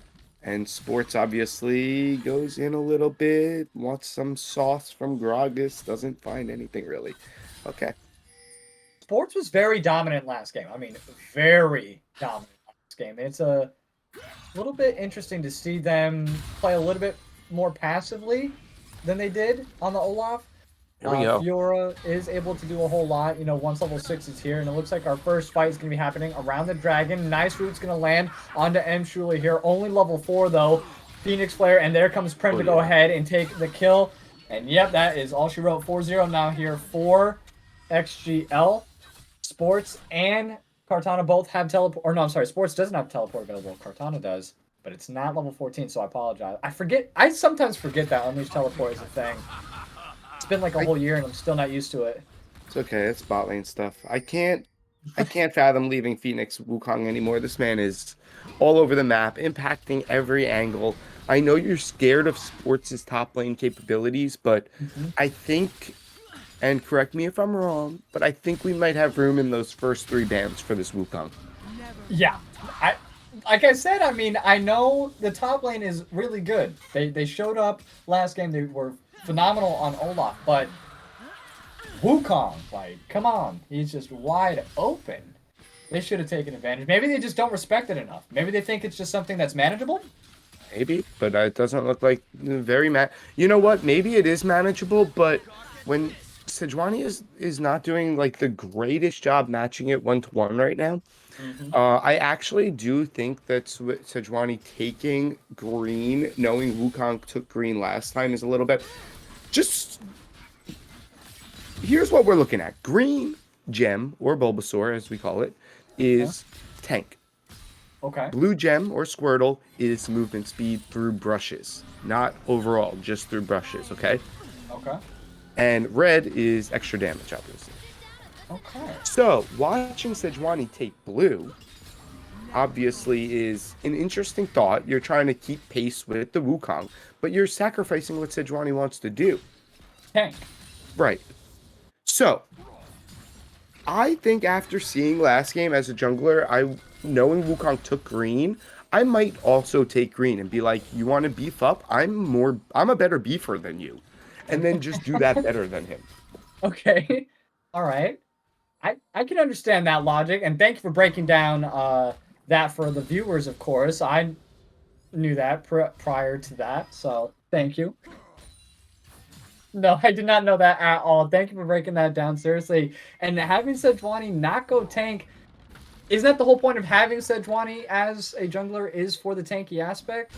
And sports obviously goes in a little bit, wants some sauce from Gragas, doesn't find anything really. Okay. Sports was very dominant last game. I mean, very dominant last game. It's a little bit interesting to see them play a little bit more passively than they did on the Olaf. Here we go. Fiora is able to do a whole lot. You know, once level 6 is here, and it looks like our first fight is going to be happening around the dragon. Nice root's going to land onto M. Shula here. Only level 4, though. Phoenix Flare, and there comes Prim to go ahead and take the kill. And yep, that is all she wrote. 4-0 now here for XGL. Sports and Kartana both have teleport. Or no, I'm sorry. Sports doesn't have teleport available. Kartana does. But it's not level 14, so I apologize. I sometimes forget that Unleashed Teleport is a thing. It's been like a whole year and I'm still not used to it. It's okay. It's bot lane stuff. I can't fathom leaving Phoenix Wukong anymore. This man is all over the map, impacting every angle. I know you're scared of Sports' top lane capabilities, but I think, and correct me if I'm wrong, but I think we might have room in those first 3 bans for this Wukong. Yeah. Like I said, I mean, I know the top lane is really good. They showed up last game. They were phenomenal on Olaf, but Wukong, like, come on. He's just wide open. They should have taken advantage. Maybe they just don't respect it enough. Maybe they think it's just something that's manageable. Maybe, but it doesn't look like very You know what? Maybe it is manageable, but when Sejuani is not doing like the greatest job matching it 1-to-1 right now, I actually do think that Sejuani taking green, knowing Wukong took green last time, is a little bit. Just here's what we're looking at: green gem or Bulbasaur, as we call it, is tank. Okay. Blue gem or Squirtle is movement speed through brushes, not overall, just through brushes. Okay. Okay. And red is extra damage, obviously. Okay. So watching Sejuani take blue obviously is an interesting thought. You're trying to keep pace with the Wukong, but you're sacrificing what Sejuani wants to do. Tank. Right. So I think after seeing last game as a jungler, knowing Wukong took green, I might also take green and be like, you want to beef up? I'm a better beefer than you. And then just do that better than him. Okay. All right. I can understand that logic, and thank you for breaking down that for the viewers, of course. I knew that prior to that, so thank you. No, I did not know that at all. Thank you for breaking that down, seriously. And having Sejuani not go tank, isn't that the whole point of having Sejuani as a jungler, is for the tanky aspect?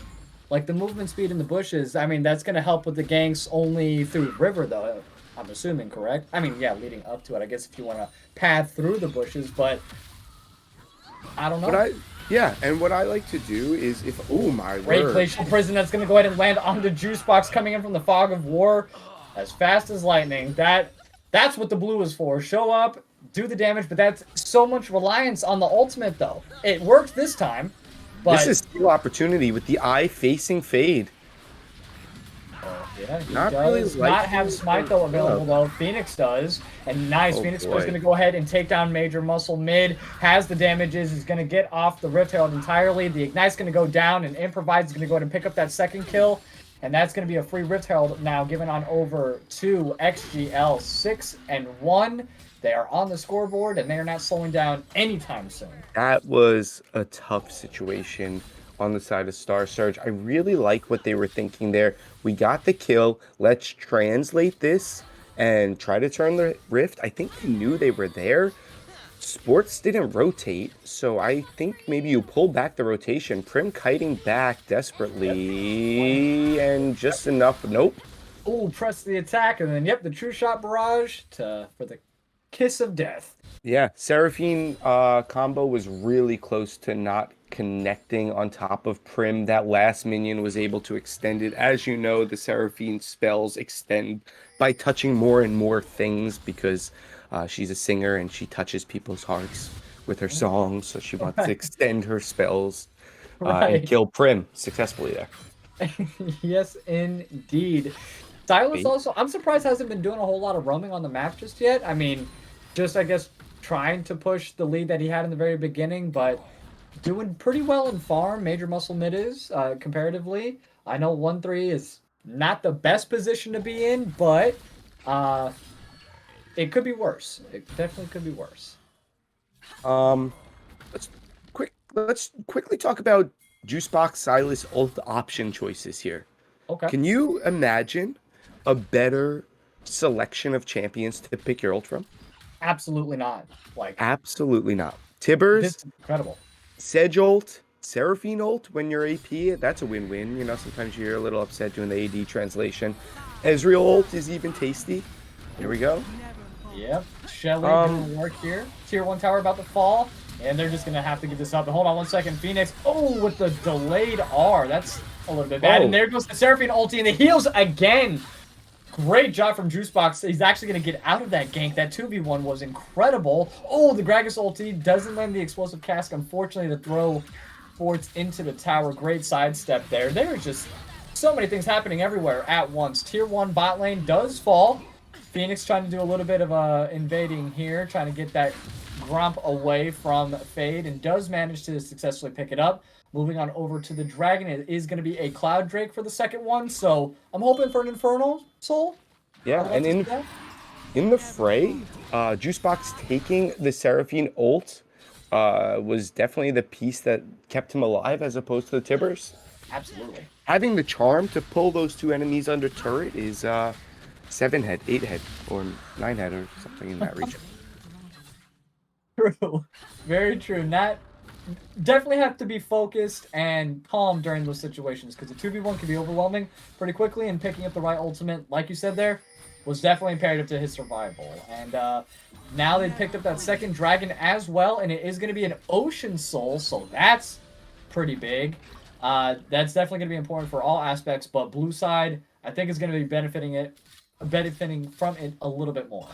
Like the movement speed in the bushes, I mean, that's going to help with the ganks only through river, though. I'm assuming, correct? I mean, yeah, leading up to it, I guess, if you want to path through the bushes, but I don't know. And what I like to do is oh my Great word. glacial prison that's going to go ahead and land on the juice box coming in from the fog of war as fast as lightning. That's what the blue is for. Show up, do the damage, but that's so much reliance on the ultimate, though. It worked this time, but this is still opportunity with the eye facing Fade. yeah, he Not does really not have Smite, though, available, though. Phoenix does. And nice. Phoenix is going to go ahead and take down Major Muscle mid. Has the damages. Is going to get off the Rift Herald entirely. The Ignite's going to go down, and Improvise is going to go ahead and pick up that second kill. And that's going to be a free Rift Herald now given on over to XGL. 6-1. They are on the scoreboard, and they are not slowing down anytime soon. That was a tough situation on the side of Star Surge. I really like what they were thinking there. We got the kill. Let's translate this and try to turn the rift. I think they knew they were there. Sports didn't rotate, so I think maybe you pull back the rotation. Prim kiting back desperately, and just enough. Nope. Oh, press the attack, and then, yep, the true shot barrage for the kiss of death. Yeah, Seraphine combo was really close to not connecting on top of Prim. That last minion was able to extend it. As you know, the Seraphine spells extend by touching more and more things because she's a singer and she touches people's hearts with her songs. So she wants to extend her spells and Right. kill Prim successfully there. Yes, indeed. Silas Eight. also, I'm surprised hasn't been doing a whole lot of roaming on the map just yet. I mean, just, I guess, trying to push the lead that he had in the very beginning, but doing pretty well in farm. Major muscle mid is, comparatively. I know 1-3 is not the best position to be in, but it could be worse. It definitely could be worse. Um, let's quickly talk about Juicebox Silas ult option choices here. Okay. Can you imagine a better selection of champions to pick your ult from? Absolutely not. Like, Absolutely not. this Tibbers, is incredible. Sedge ult, Seraphine ult when you're AP, that's a win-win. You know, sometimes you're a little upset doing the AD translation. Ezreal ult is even tasty. Here we go. Yep. Shelly gonna work here. Tier 1 tower about to fall. And they're just gonna have to get this up. And hold on 1 second. Phoenix. Oh, with the delayed R. That's a little bit bad. Oh. And there goes the Seraphine ulti and the heals again. Great job from Juicebox. He's actually gonna get out of that gank. That 2v1 was incredible. Oh, the Gragas ulti doesn't land the explosive cask. Unfortunately, to throw forts into the tower. Great sidestep there. There's just so many things happening everywhere at once. Tier 1 bot lane does fall. Phoenix trying to do a little bit of invading here, trying to get that Grump away from Fade, and does manage to successfully pick it up. Moving on over to the Dragon, it is going to be a Cloud Drake for the second one, so I'm hoping for an Infernal Soul. Yeah, and in the fray, Juicebox taking the Seraphine ult was definitely the piece that kept him alive as opposed to the Tibbers. Absolutely. Having the charm to pull those two enemies under turret is 7 head, 8 head, or 9 head, or something in that region. True. Very true. Definitely have to be focused and calm during those situations, because the 2v1 can be overwhelming pretty quickly, and picking up the right ultimate, like you said there, was definitely imperative to his survival. And now they picked up that second dragon as well, and it is going to be an Ocean Soul, so that's pretty big. That's definitely going to be important for all aspects, but blue side, I think, is going to be benefiting from it a little bit more.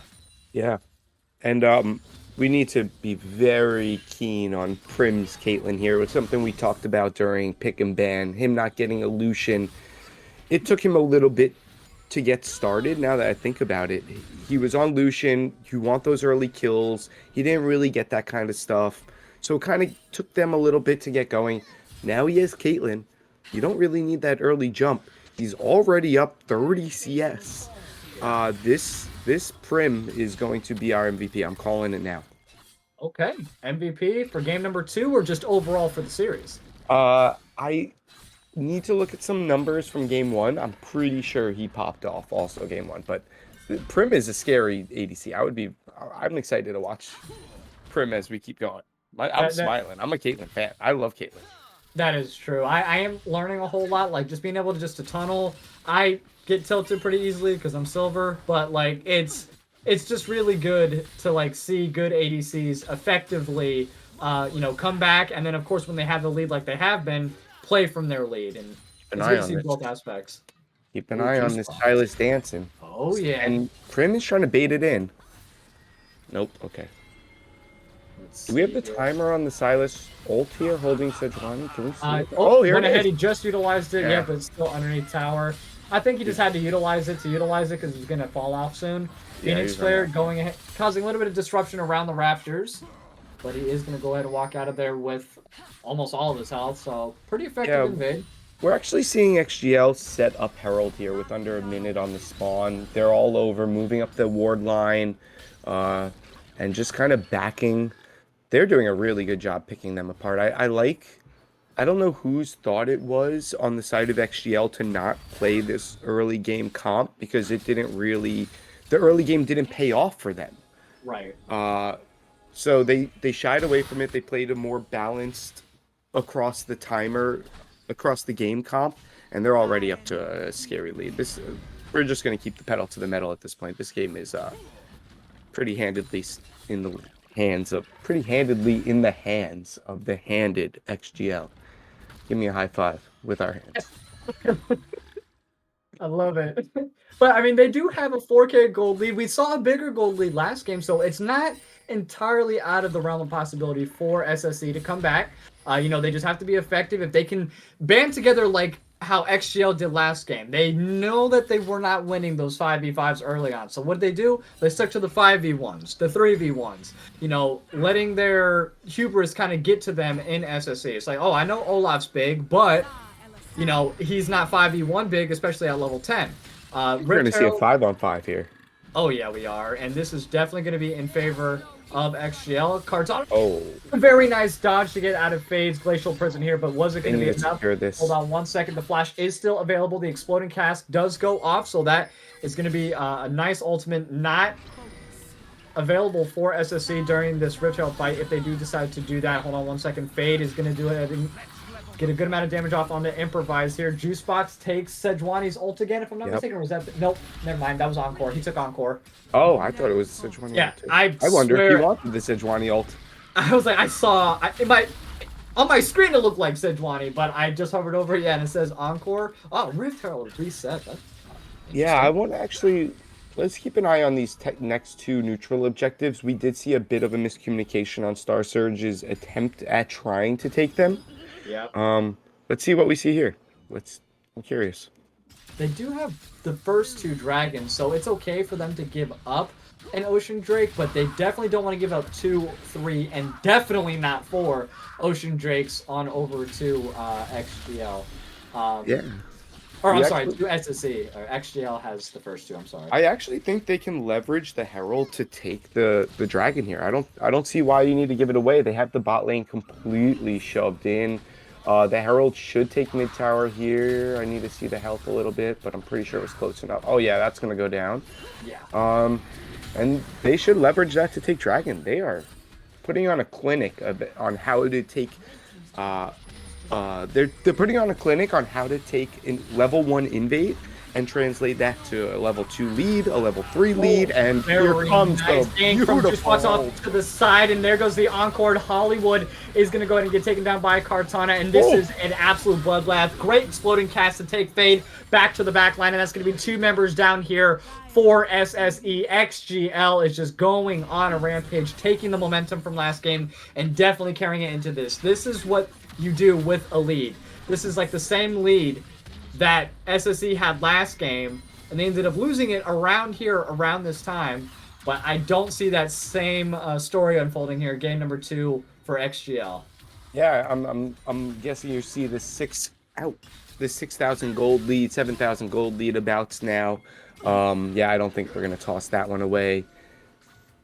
Yeah, and we need to be very keen on Prim's Caitlyn here. It was something we talked about during pick and ban. Him not getting a Lucian. It took him a little bit to get started. Now that I think about it, he was on Lucian. You want those early kills. He didn't really get that kind of stuff, so it kind of took them a little bit to get going. Now he has Caitlyn. You don't really need that early jump. He's already up 30 CS. This Prim is going to be our MVP. I'm calling it now. Okay. MVP for game number 2, or just overall for the series? I need to look at some numbers from game 1. I'm pretty sure he popped off also game 1, but Prim is a scary ADC. I'm excited to watch Prim as we keep going. I'm smiling. I'm a Caitlyn fan. I love Caitlyn. That is true. I am learning a whole lot, like just being able to just tunnel. I get tilted pretty easily because I'm silver, but like it's just really good to like see good ADCs effectively come back, and then of course when they have the lead like they have been, play from their lead, and it's good to see both aspects. Keep an eye on this Silas dancing. Oh yeah. And Prim is trying to bait it in. Nope. Okay. Do we have the timer on the Silas ult here holding Sejuani? Can we see it? Oh, here went it is. He just utilized it. Yeah, but it's still underneath tower. I think he just had to utilize it because he's going to fall off soon. Phoenix Flare going ahead, causing a little bit of disruption around the Raptors. But he is going to go ahead and walk out of there with almost all of his health. So pretty effective invade. We're actually seeing XGL set up Herald here with under a minute on the spawn. They're all over, moving up the ward line, and just kind of backing. They're doing a really good job picking them apart. I don't know whose thought it was on the side of XGL to not play this early game comp, because the early game didn't pay off for them. Right. So they shied away from it. They played a more balanced across the game comp, and they're already up to a scary lead. we're just going to keep the pedal to the metal at this point. This game is pretty handedly in the hands of the handed XGL. Give me a high five with our hands. I love it. But I mean, they do have a 4K gold lead. We saw a bigger gold lead last game, so it's not entirely out of the realm of possibility for SSE to come back. They just have to be effective. If they can band together like how XGL did last game, they know that they were not winning those 5v5s early on. So what did they do? They stuck to the 5v1s, the 3v1s, letting their hubris kind of get to them in SSE. It's like, oh, I know Olaf's big, but he's not 5v1 big, especially at level 10. We're going to see a 5-on-5 here. Oh, yeah, we are. And this is definitely going to be in favor of XGL. Carton. Oh. A very nice dodge to get out of Fade's Glacial Prison here, but was it going to be enough? Hold on 1 second. The flash is still available. The Exploding Cask does go off, so that is going to be a nice ultimate. Not available for SSE during this Riptail fight if they do decide to do that. Hold on 1 second. Fade is going to do it. Get a good amount of damage off on the Improvise here. Juicebox takes Sejuani's ult again, if I'm not mistaken. Or was that... Nope, never mind. That was Encore. He took Encore. Oh, I thought it was Sejuani. Yeah, I wonder if he wanted the Sejuani ult. I was like, I saw... on my screen, it looked like Sejuani, but I just hovered over it, and it says Encore. Oh, Rift Herald reset. Yeah, I want to actually... Let's keep an eye on these next two neutral objectives. We did see a bit of a miscommunication on Star Surge's attempt at trying to take them. Yeah. Let's see what we see here. I'm curious. They do have the first two dragons, so it's okay for them to give up an Ocean Drake, but they definitely don't want to give up 2, 3, and definitely not 4 Ocean Drakes on over to XGL. Yeah. Or I'm sorry, to SSE. Or XGL has the first two. I'm sorry. I actually think they can leverage the Herald to take the dragon here. I don't see why you need to give it away. They have the bot lane completely shoved in. The Herald should take mid tower here. I need to see the health a little bit, but I'm pretty sure it was close enough. Oh yeah, that's gonna go down. Yeah. And they should leverage that to take dragon. They are putting on a clinic on how to take. They're putting on a clinic on how to take level 1 invade and translate that to a level 2 lead, a level 3 lead, and here comes the beautiful off to the side, and there goes the Encore. Hollywood is going to go ahead and get taken down by Cartana, and this is an absolute bloodbath. Great Exploding Cast to take Fade back to the back line, and that's going to be 2 members down here for SSE. XGL is just going on a rampage, taking the momentum from last game and definitely carrying it into this. This is what you do with a lead. This is like the same lead that SSE had last game, and they ended up losing it around this time. But I don't see that same story unfolding here. Game number 2 for XGL. Yeah, I'm guessing you see the 6,000 gold lead, 7,000 gold lead abouts now. Yeah, I don't think we're gonna toss that one away.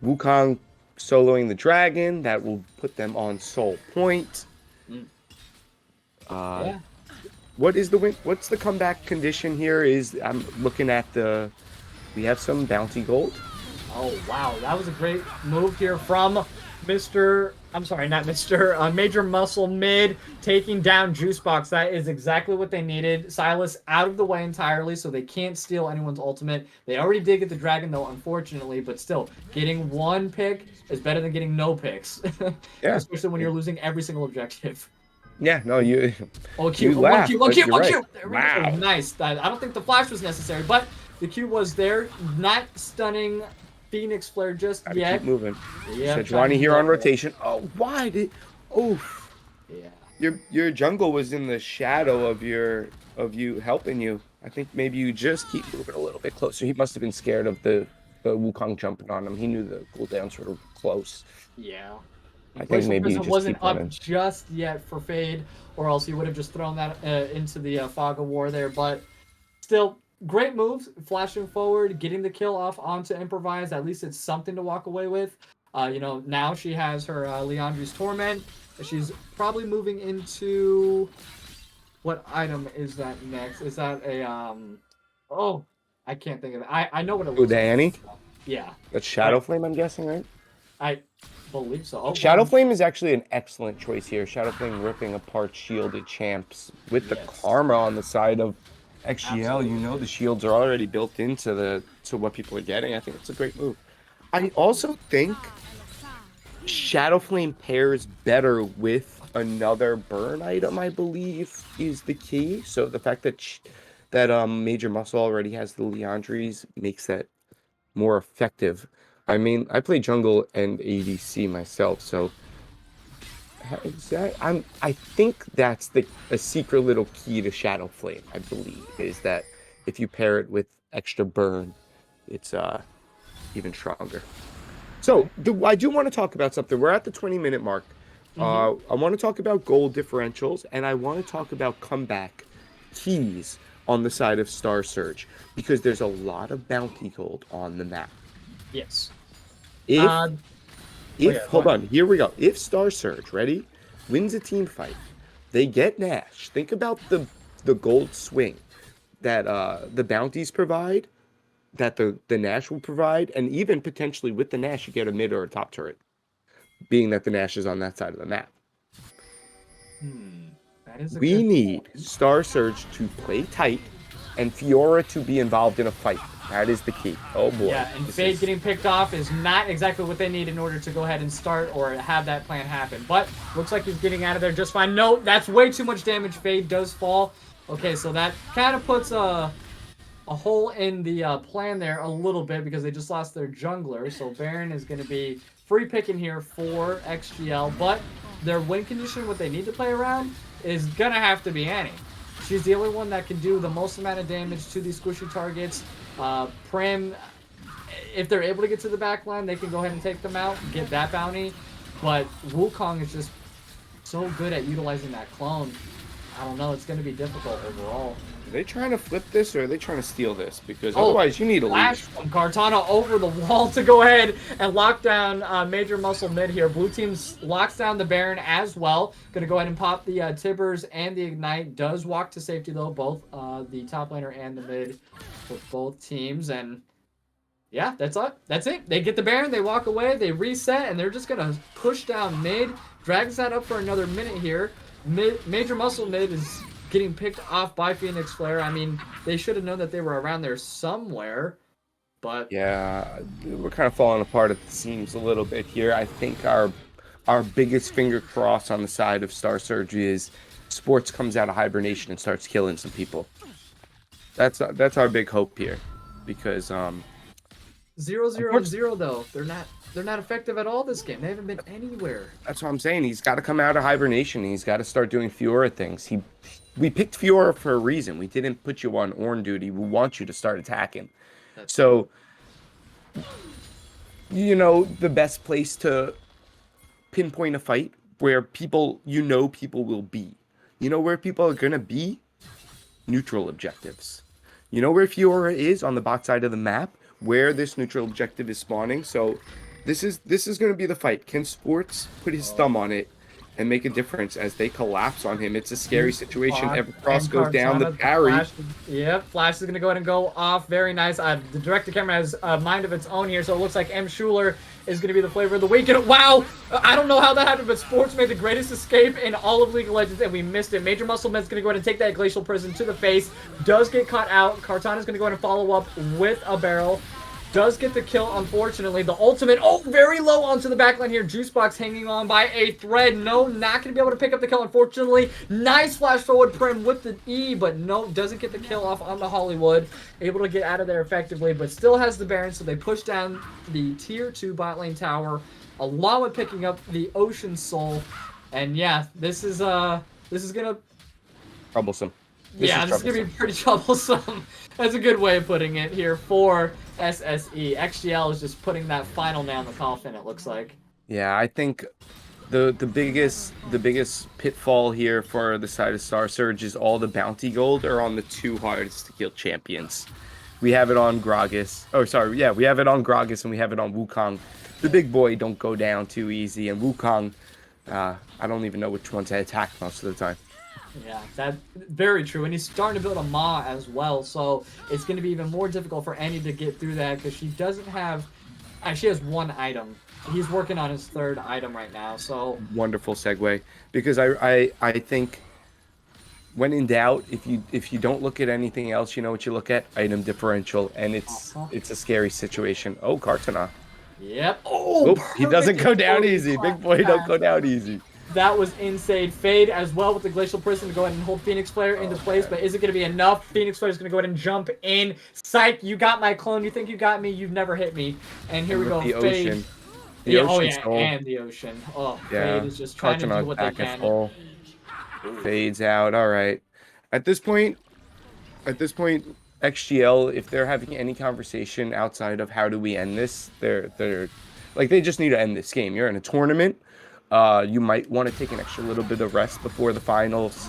Wukong soloing the dragon, that will put them on soul point. Yeah. What's the comeback condition here? I'm looking at we have some bounty gold. Oh wow, that was a great move here from Major Muscle mid, taking down Juicebox. That is exactly what they needed. Silas out of the way entirely, so they can't steal anyone's ultimate. They already did get the dragon though, unfortunately, but still, getting 1 pick is better than getting no picks. Yeah. Especially when you're losing every single objective. Yeah, no, you. Oh, Q. You One laugh, Q. There we go. Nice. I don't think the flash was necessary, but the Q was there. Not stunning Phoenix Flare just yet. Keep moving. Yeah. Sejuani here on rotation. Oh, why did? Oh. Yeah. Your jungle was in the shadow of you helping you. I think maybe you just keep moving a little bit closer. He must have been scared of the Wukong jumping on him. He knew the cooldowns were close. Yeah. I think maybe you just wasn't keep up running. just yet for Fade, or else he would have just thrown that into the fog of war there. But still, great moves, flashing forward, getting the kill off onto Improvise. At least it's something to walk away with. Now she has her Leandri's Torment. She's probably moving into... What item is that next? Is that a... Oh, I can't think of it. I know what it was. Udani? Yeah. That's Shadow Flame, I'm guessing, right? I believe so. Oh, Shadow Flame is actually an excellent choice here. Shadow Flame ripping apart shielded champs with the karma on the side of XGL, you know the shields are already built into what people are getting. I think it's a great move. I also think Shadow Flame pairs better with another burn item, I believe, is the key. So the fact that Major Muscle already has the Leandries makes that more effective. I mean, I play jungle and ADC myself, so I think that's a secret little key to Shadow Flame, I believe, is that if you pair it with extra burn, it's even stronger. So I do want to talk about something. We're at the 20-minute mark. I want to talk about goal differentials, and I want to talk about comeback keys on the side of Star Surge, because there's a lot of bounty gold on the map. Yes. Hold on, here we go. If Star Surge, ready, wins a team fight, they get Nash. Think about the gold swing that the bounties provide, that the Nash will provide, and even potentially with the Nash, you get a mid or a top turret, being that the Nash is on that side of the map. That is We need Star Surge to play tight and Fiora to be involved in a fight. That is the key. Oh boy. Yeah, and Fade getting picked off is not exactly what they need in order to go ahead and start or have that plan happen. But looks like he's getting out of there just fine. No, that's way too much damage. Fade does fall. Okay, so that kind of puts a hole in the plan there a little bit, because they just lost their jungler. So Baron is going to be free picking here for XGL. But their win condition, what they need to play around, is going to have to be Annie. She's the only one that can do the most amount of damage to these squishy targets. Prim, if they're able to get to the back line, they can go ahead and take them out, get that bounty. But Wukong is just so good at utilizing that clone. I don't know, it's going to be difficult overall. Are they trying to flip this, or are they trying to steal this? Because otherwise you need a flash from Kartana over the wall to go ahead and lock down Major Muscle mid here. Blue team locks down the Baron as well. Going to go ahead and pop the Tibbers and the Ignite. Does walk to safety though, both the top laner and the mid for both teams. And yeah, that's it. They get the Baron, they walk away, they reset, and they're just going to push down mid. Drags that up for another minute here. Major Muscle mid is getting picked off by Phoenix Flare. I mean, they should have known that they were around there somewhere, but yeah, we're kind of falling apart at the seams a little bit here. I think our biggest finger cross on the side of Star Surge is Sports comes out of hibernation and starts killing some people. That's our big hope here, because 0-0-0 though. They're not effective at all this game. They haven't been anywhere. That's what I'm saying. He's got to come out of hibernation. He's got to start doing Fiora things. We picked Fiora for a reason. We didn't put you on Ornn duty. We want you to start attacking. So, you know, the best place to pinpoint a fight where people will be. You know where people are going to be? Neutral objectives. You know where Fiora is on the bot side of the map, where this neutral objective is spawning. So this is going to be the fight. Can Sports put his thumb on it and make a difference as they collapse on him? It's a scary situation. Evercross goes down, the parry. Flash is going to go ahead and go off. Very nice. The director camera has a mind of its own here, so it looks like M. Schuler is going to be the flavor of the week. And wow! I don't know how that happened, but Sports made the greatest escape in all of League of Legends, and we missed it. Major Muscle Man's going to go ahead and take that Glacial Prison to the face. Does get caught out. Kartana is going to go ahead and follow up with a barrel. Does get the kill, unfortunately. The ultimate, very low onto the backline here. Juicebox hanging on by a thread. No, not going to be able to pick up the kill, unfortunately. Nice flash forward Prim with the E, but no, doesn't get the kill off on the Hollywood. Able to get out of there effectively, but still has the Baron, so they push down the tier 2 bot lane tower, along with picking up the Ocean Soul. And yeah, this is going to... Troublesome. This is going to be pretty troublesome. That's a good way of putting it here for SSE. XGL is just putting that final nail in the coffin, it looks like. Yeah, I think the biggest pitfall here for the side of Star Surge is all the bounty gold are on the 2 hardest to kill champions. We have it on Gragas. We have it on Gragas and we have it on Wukong. The big boy don't go down too easy, and Wukong, I don't even know which one to attack most of the time. Yeah, that's very true. And he's starting to build a Ma as well, so it's going to be even more difficult for Annie to get through that, because she doesn't have... she has 1 item. He's working on his 3rd item right now, so... Wonderful segue, because I think when in doubt, if you don't look at anything else, you know what you look at? Item differential, and it's a scary situation. Oh, Kartana. Yep. Oh, Oop, he doesn't perfect go down exploding easy. Big clap boy, don't pass. go down easy. That was insane. Fade as well with the Glacial Prison to go ahead and hold Phoenix Flare into place, but is it going to be enough? Phoenix Flare is going to go ahead and jump in. Psych, you got my clone. You think you got me? You've never hit me. And here we with go. the Fade. ocean. The Yeah, ocean yeah, stole. and the ocean. Oh, Yeah. Fade is just trying to do Kartana's what they back at can. full. Fades out. All right. At this point, XGL, if they're having any conversation outside of how do we end this, they're like they just need to end this game. You're in a tournament. You might want to take an extra little bit of rest before the finals.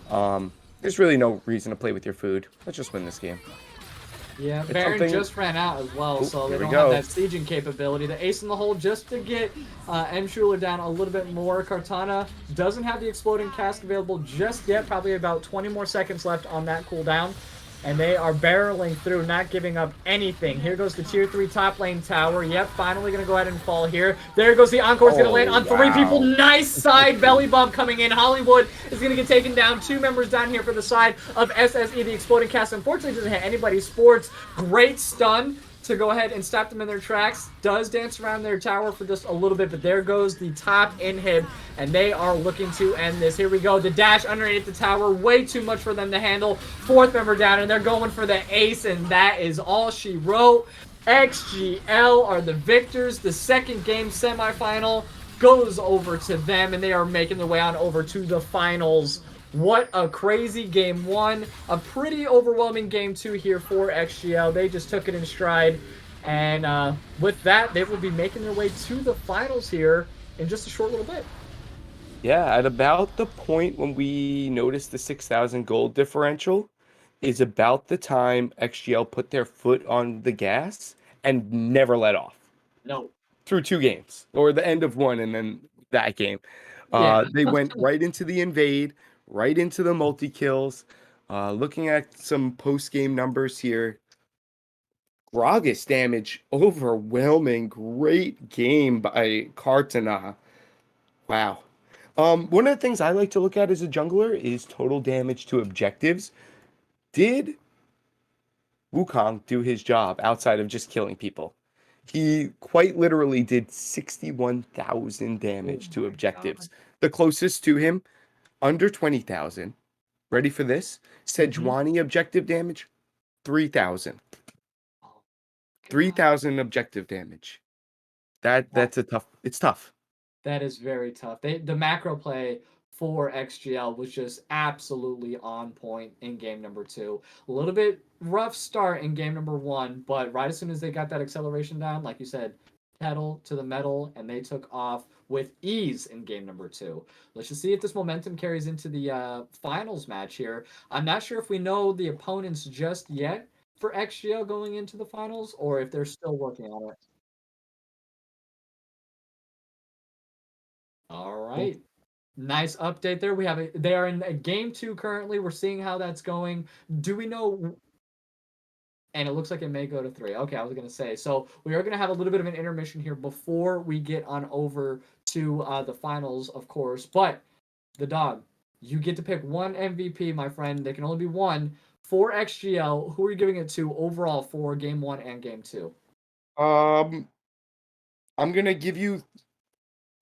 There's really no reason to play with your food. Let's just win this game. Yeah, It's Baron something- just ran out as well, Ooh, so they here we don't go. have that sieging capability. The ace in the hole just to get M. Schuler down a little bit more. Kartana doesn't have the exploding cask available just yet. Probably about 20 more seconds left on that cooldown. And they are barreling through, not giving up anything. Here goes the tier 3 top lane tower. Yep, finally going to go ahead and fall here. There goes the Encore. It's going to land on 3 people. Nice side belly bump coming in. Hollywood is going to get taken down. 2 members down here for the side of SSE, the exploding cast. Unfortunately, doesn't hit anybody. Sports, great stun to go ahead and stop them in their tracks. Does dance around their tower for just a little bit, but there goes the top inhib, and they are looking to end this. Here we go. The dash underneath the tower, way too much for them to handle. 4th member down, and they're going for the ace, and that is all she wrote. XGL are the victors. The second game semifinal goes over to them, and they are making their way on over to the finals. What a crazy game 1. A pretty overwhelming game 2 here for XGL. They just took it in stride. And with that, they will be making their way to the finals here in just a short little bit. Yeah, at about the point when we noticed the 6,000 gold differential is about the time XGL put their foot on the gas and never let off. No. Through 2 games, or the end of one and then that game. Yeah. They went right into the invade, right into the multi-kills. Looking at some post-game numbers here. Gragas damage, overwhelming. Great game by Kartana. Wow. One of the things I like to look at as a jungler is total damage to objectives. Did Wukong do his job outside of just killing people? He quite literally did 61,000 damage to objectives. The closest to him, under 20,000. Ready for this? Sejuani objective damage, 3,000. 3,000 objective damage. That's a tough. It's tough. That is very tough. The macro play for XGL was just absolutely on point in game number 2. A little bit rough start in game number 1, but right as soon as they got that acceleration down, like you said, pedal to the metal, and they took off with ease in game number 2. Let's just see if this momentum carries into the finals match here. I'm not sure if we know the opponents just yet for XGL going into the finals, or if they're still working on it. All right. Nice update there. They are in a game 2 currently. We're seeing how that's going. Do we know? And it looks like it may go to 3. Okay, I was going to say. So we are going to have a little bit of an intermission here before we get on over to the finals, of course. But the dog, you get to pick one MVP, my friend. There can only be one for XGL. Who are you giving it to overall for game 1 and game 2? I'm gonna give you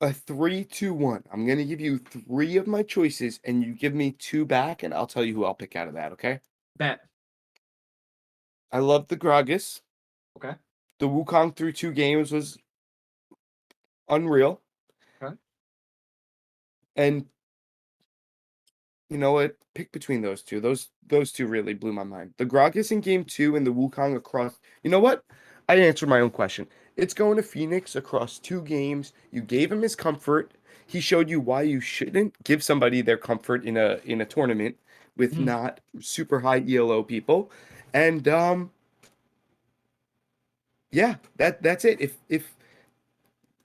a 3-2-1. I'm gonna give you 3 of my choices, and you give me 2 back, and I'll tell you who I'll pick out of that. Okay? Bet. I love the Gragas. Okay. The Wukong through 2 games was unreal. Okay. And you know what? Pick between those two. Those two really blew my mind. The Gragas in game 2 and the Wukong across. You know what? I answered my own question. It's going to Phoenix across 2 games. You gave him his comfort. He showed you why you shouldn't give somebody their comfort in a tournament with not super high ELO people. And yeah, that's it.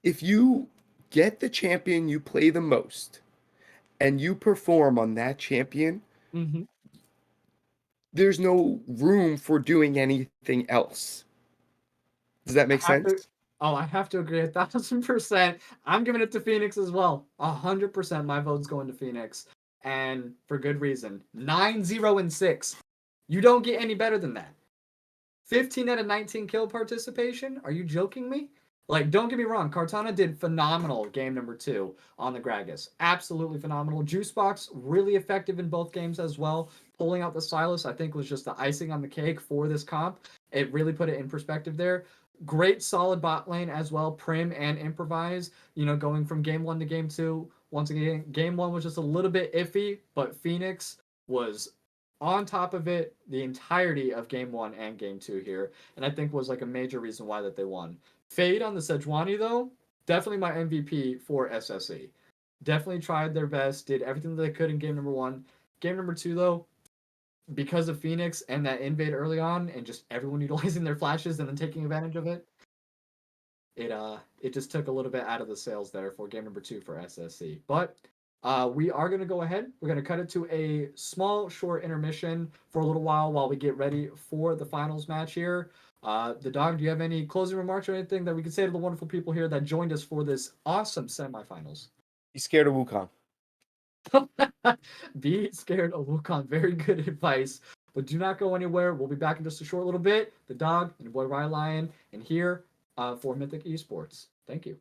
If you get the champion you play the most and you perform on that champion, there's no room for doing anything else. Does that make sense? I have to agree 1,000%. I'm giving it to Phoenix as well. 100%. My vote's going to Phoenix. and for good reason. 9-0-6. You don't get any better than that. 15 out of 19 kill participation? Are you joking me? Like, don't get me wrong, Cartana did phenomenal game number 2 on the Gragas. Absolutely phenomenal. Juicebox, really effective in both games as well. Pulling out the Silas, I think, was just the icing on the cake for this comp. It really put it in perspective there. Great solid bot lane as well, Prim and Improvise, going from game 1 to game 2. Once again, game 1 was just a little bit iffy, but Phoenix was on top of it the entirety of game 1 and game 2 here, and I think was like a major reason why that they won. Fade on the Sejuani, though, definitely my MVP for SSE. Definitely tried their best, did everything that they could in game number 1. Game number 2, though, because of Phoenix and that invade early on and just everyone utilizing their flashes and then taking advantage of it, it just took a little bit out of the sales there for game number 2 for SSE. But we are going to go ahead. We're going to cut it to a small, short intermission for a little while we get ready for the finals match here. The Dog, do you have any closing remarks or anything that we could say to the wonderful people here that joined us for this awesome semifinals? Be scared of Wukong. Be scared of Wukong. Very good advice. But do not go anywhere. We'll be back in just a short little bit. The Dog and your boy Rylionn, and here for Mythic Esports. Thank you.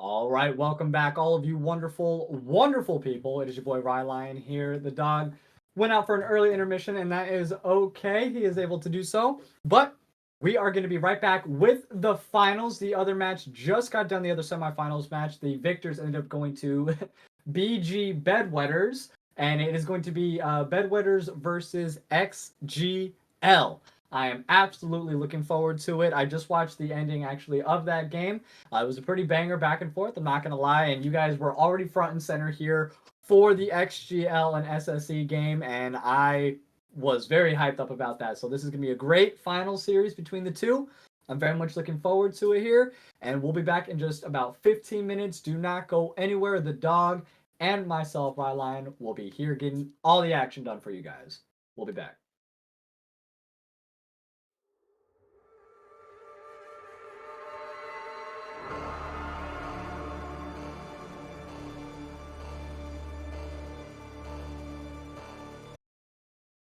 All right, welcome back, all of you wonderful, wonderful people. It is your boy Rylionn here. The dog went out for an early intermission, and that is okay. He is able to do so. But we are going to be right back with the finals. The other match just got done, the other semifinals match. The victors ended up going to BG Bedwetters, and it is going to be Bedwetters versus XGL. I am absolutely looking forward to it. I just watched the ending actually of that game. It was a pretty banger back and forth, I'm not going to lie. And you guys were already front and center here for the XGL and SSE game. And I was very hyped up about that. So this is going to be a great final series between the two. I'm very much looking forward to it here. And we'll be back in just about 15 minutes. Do not go anywhere. The dog and myself, Rylionn, will be here getting all the action done for you guys. We'll be back.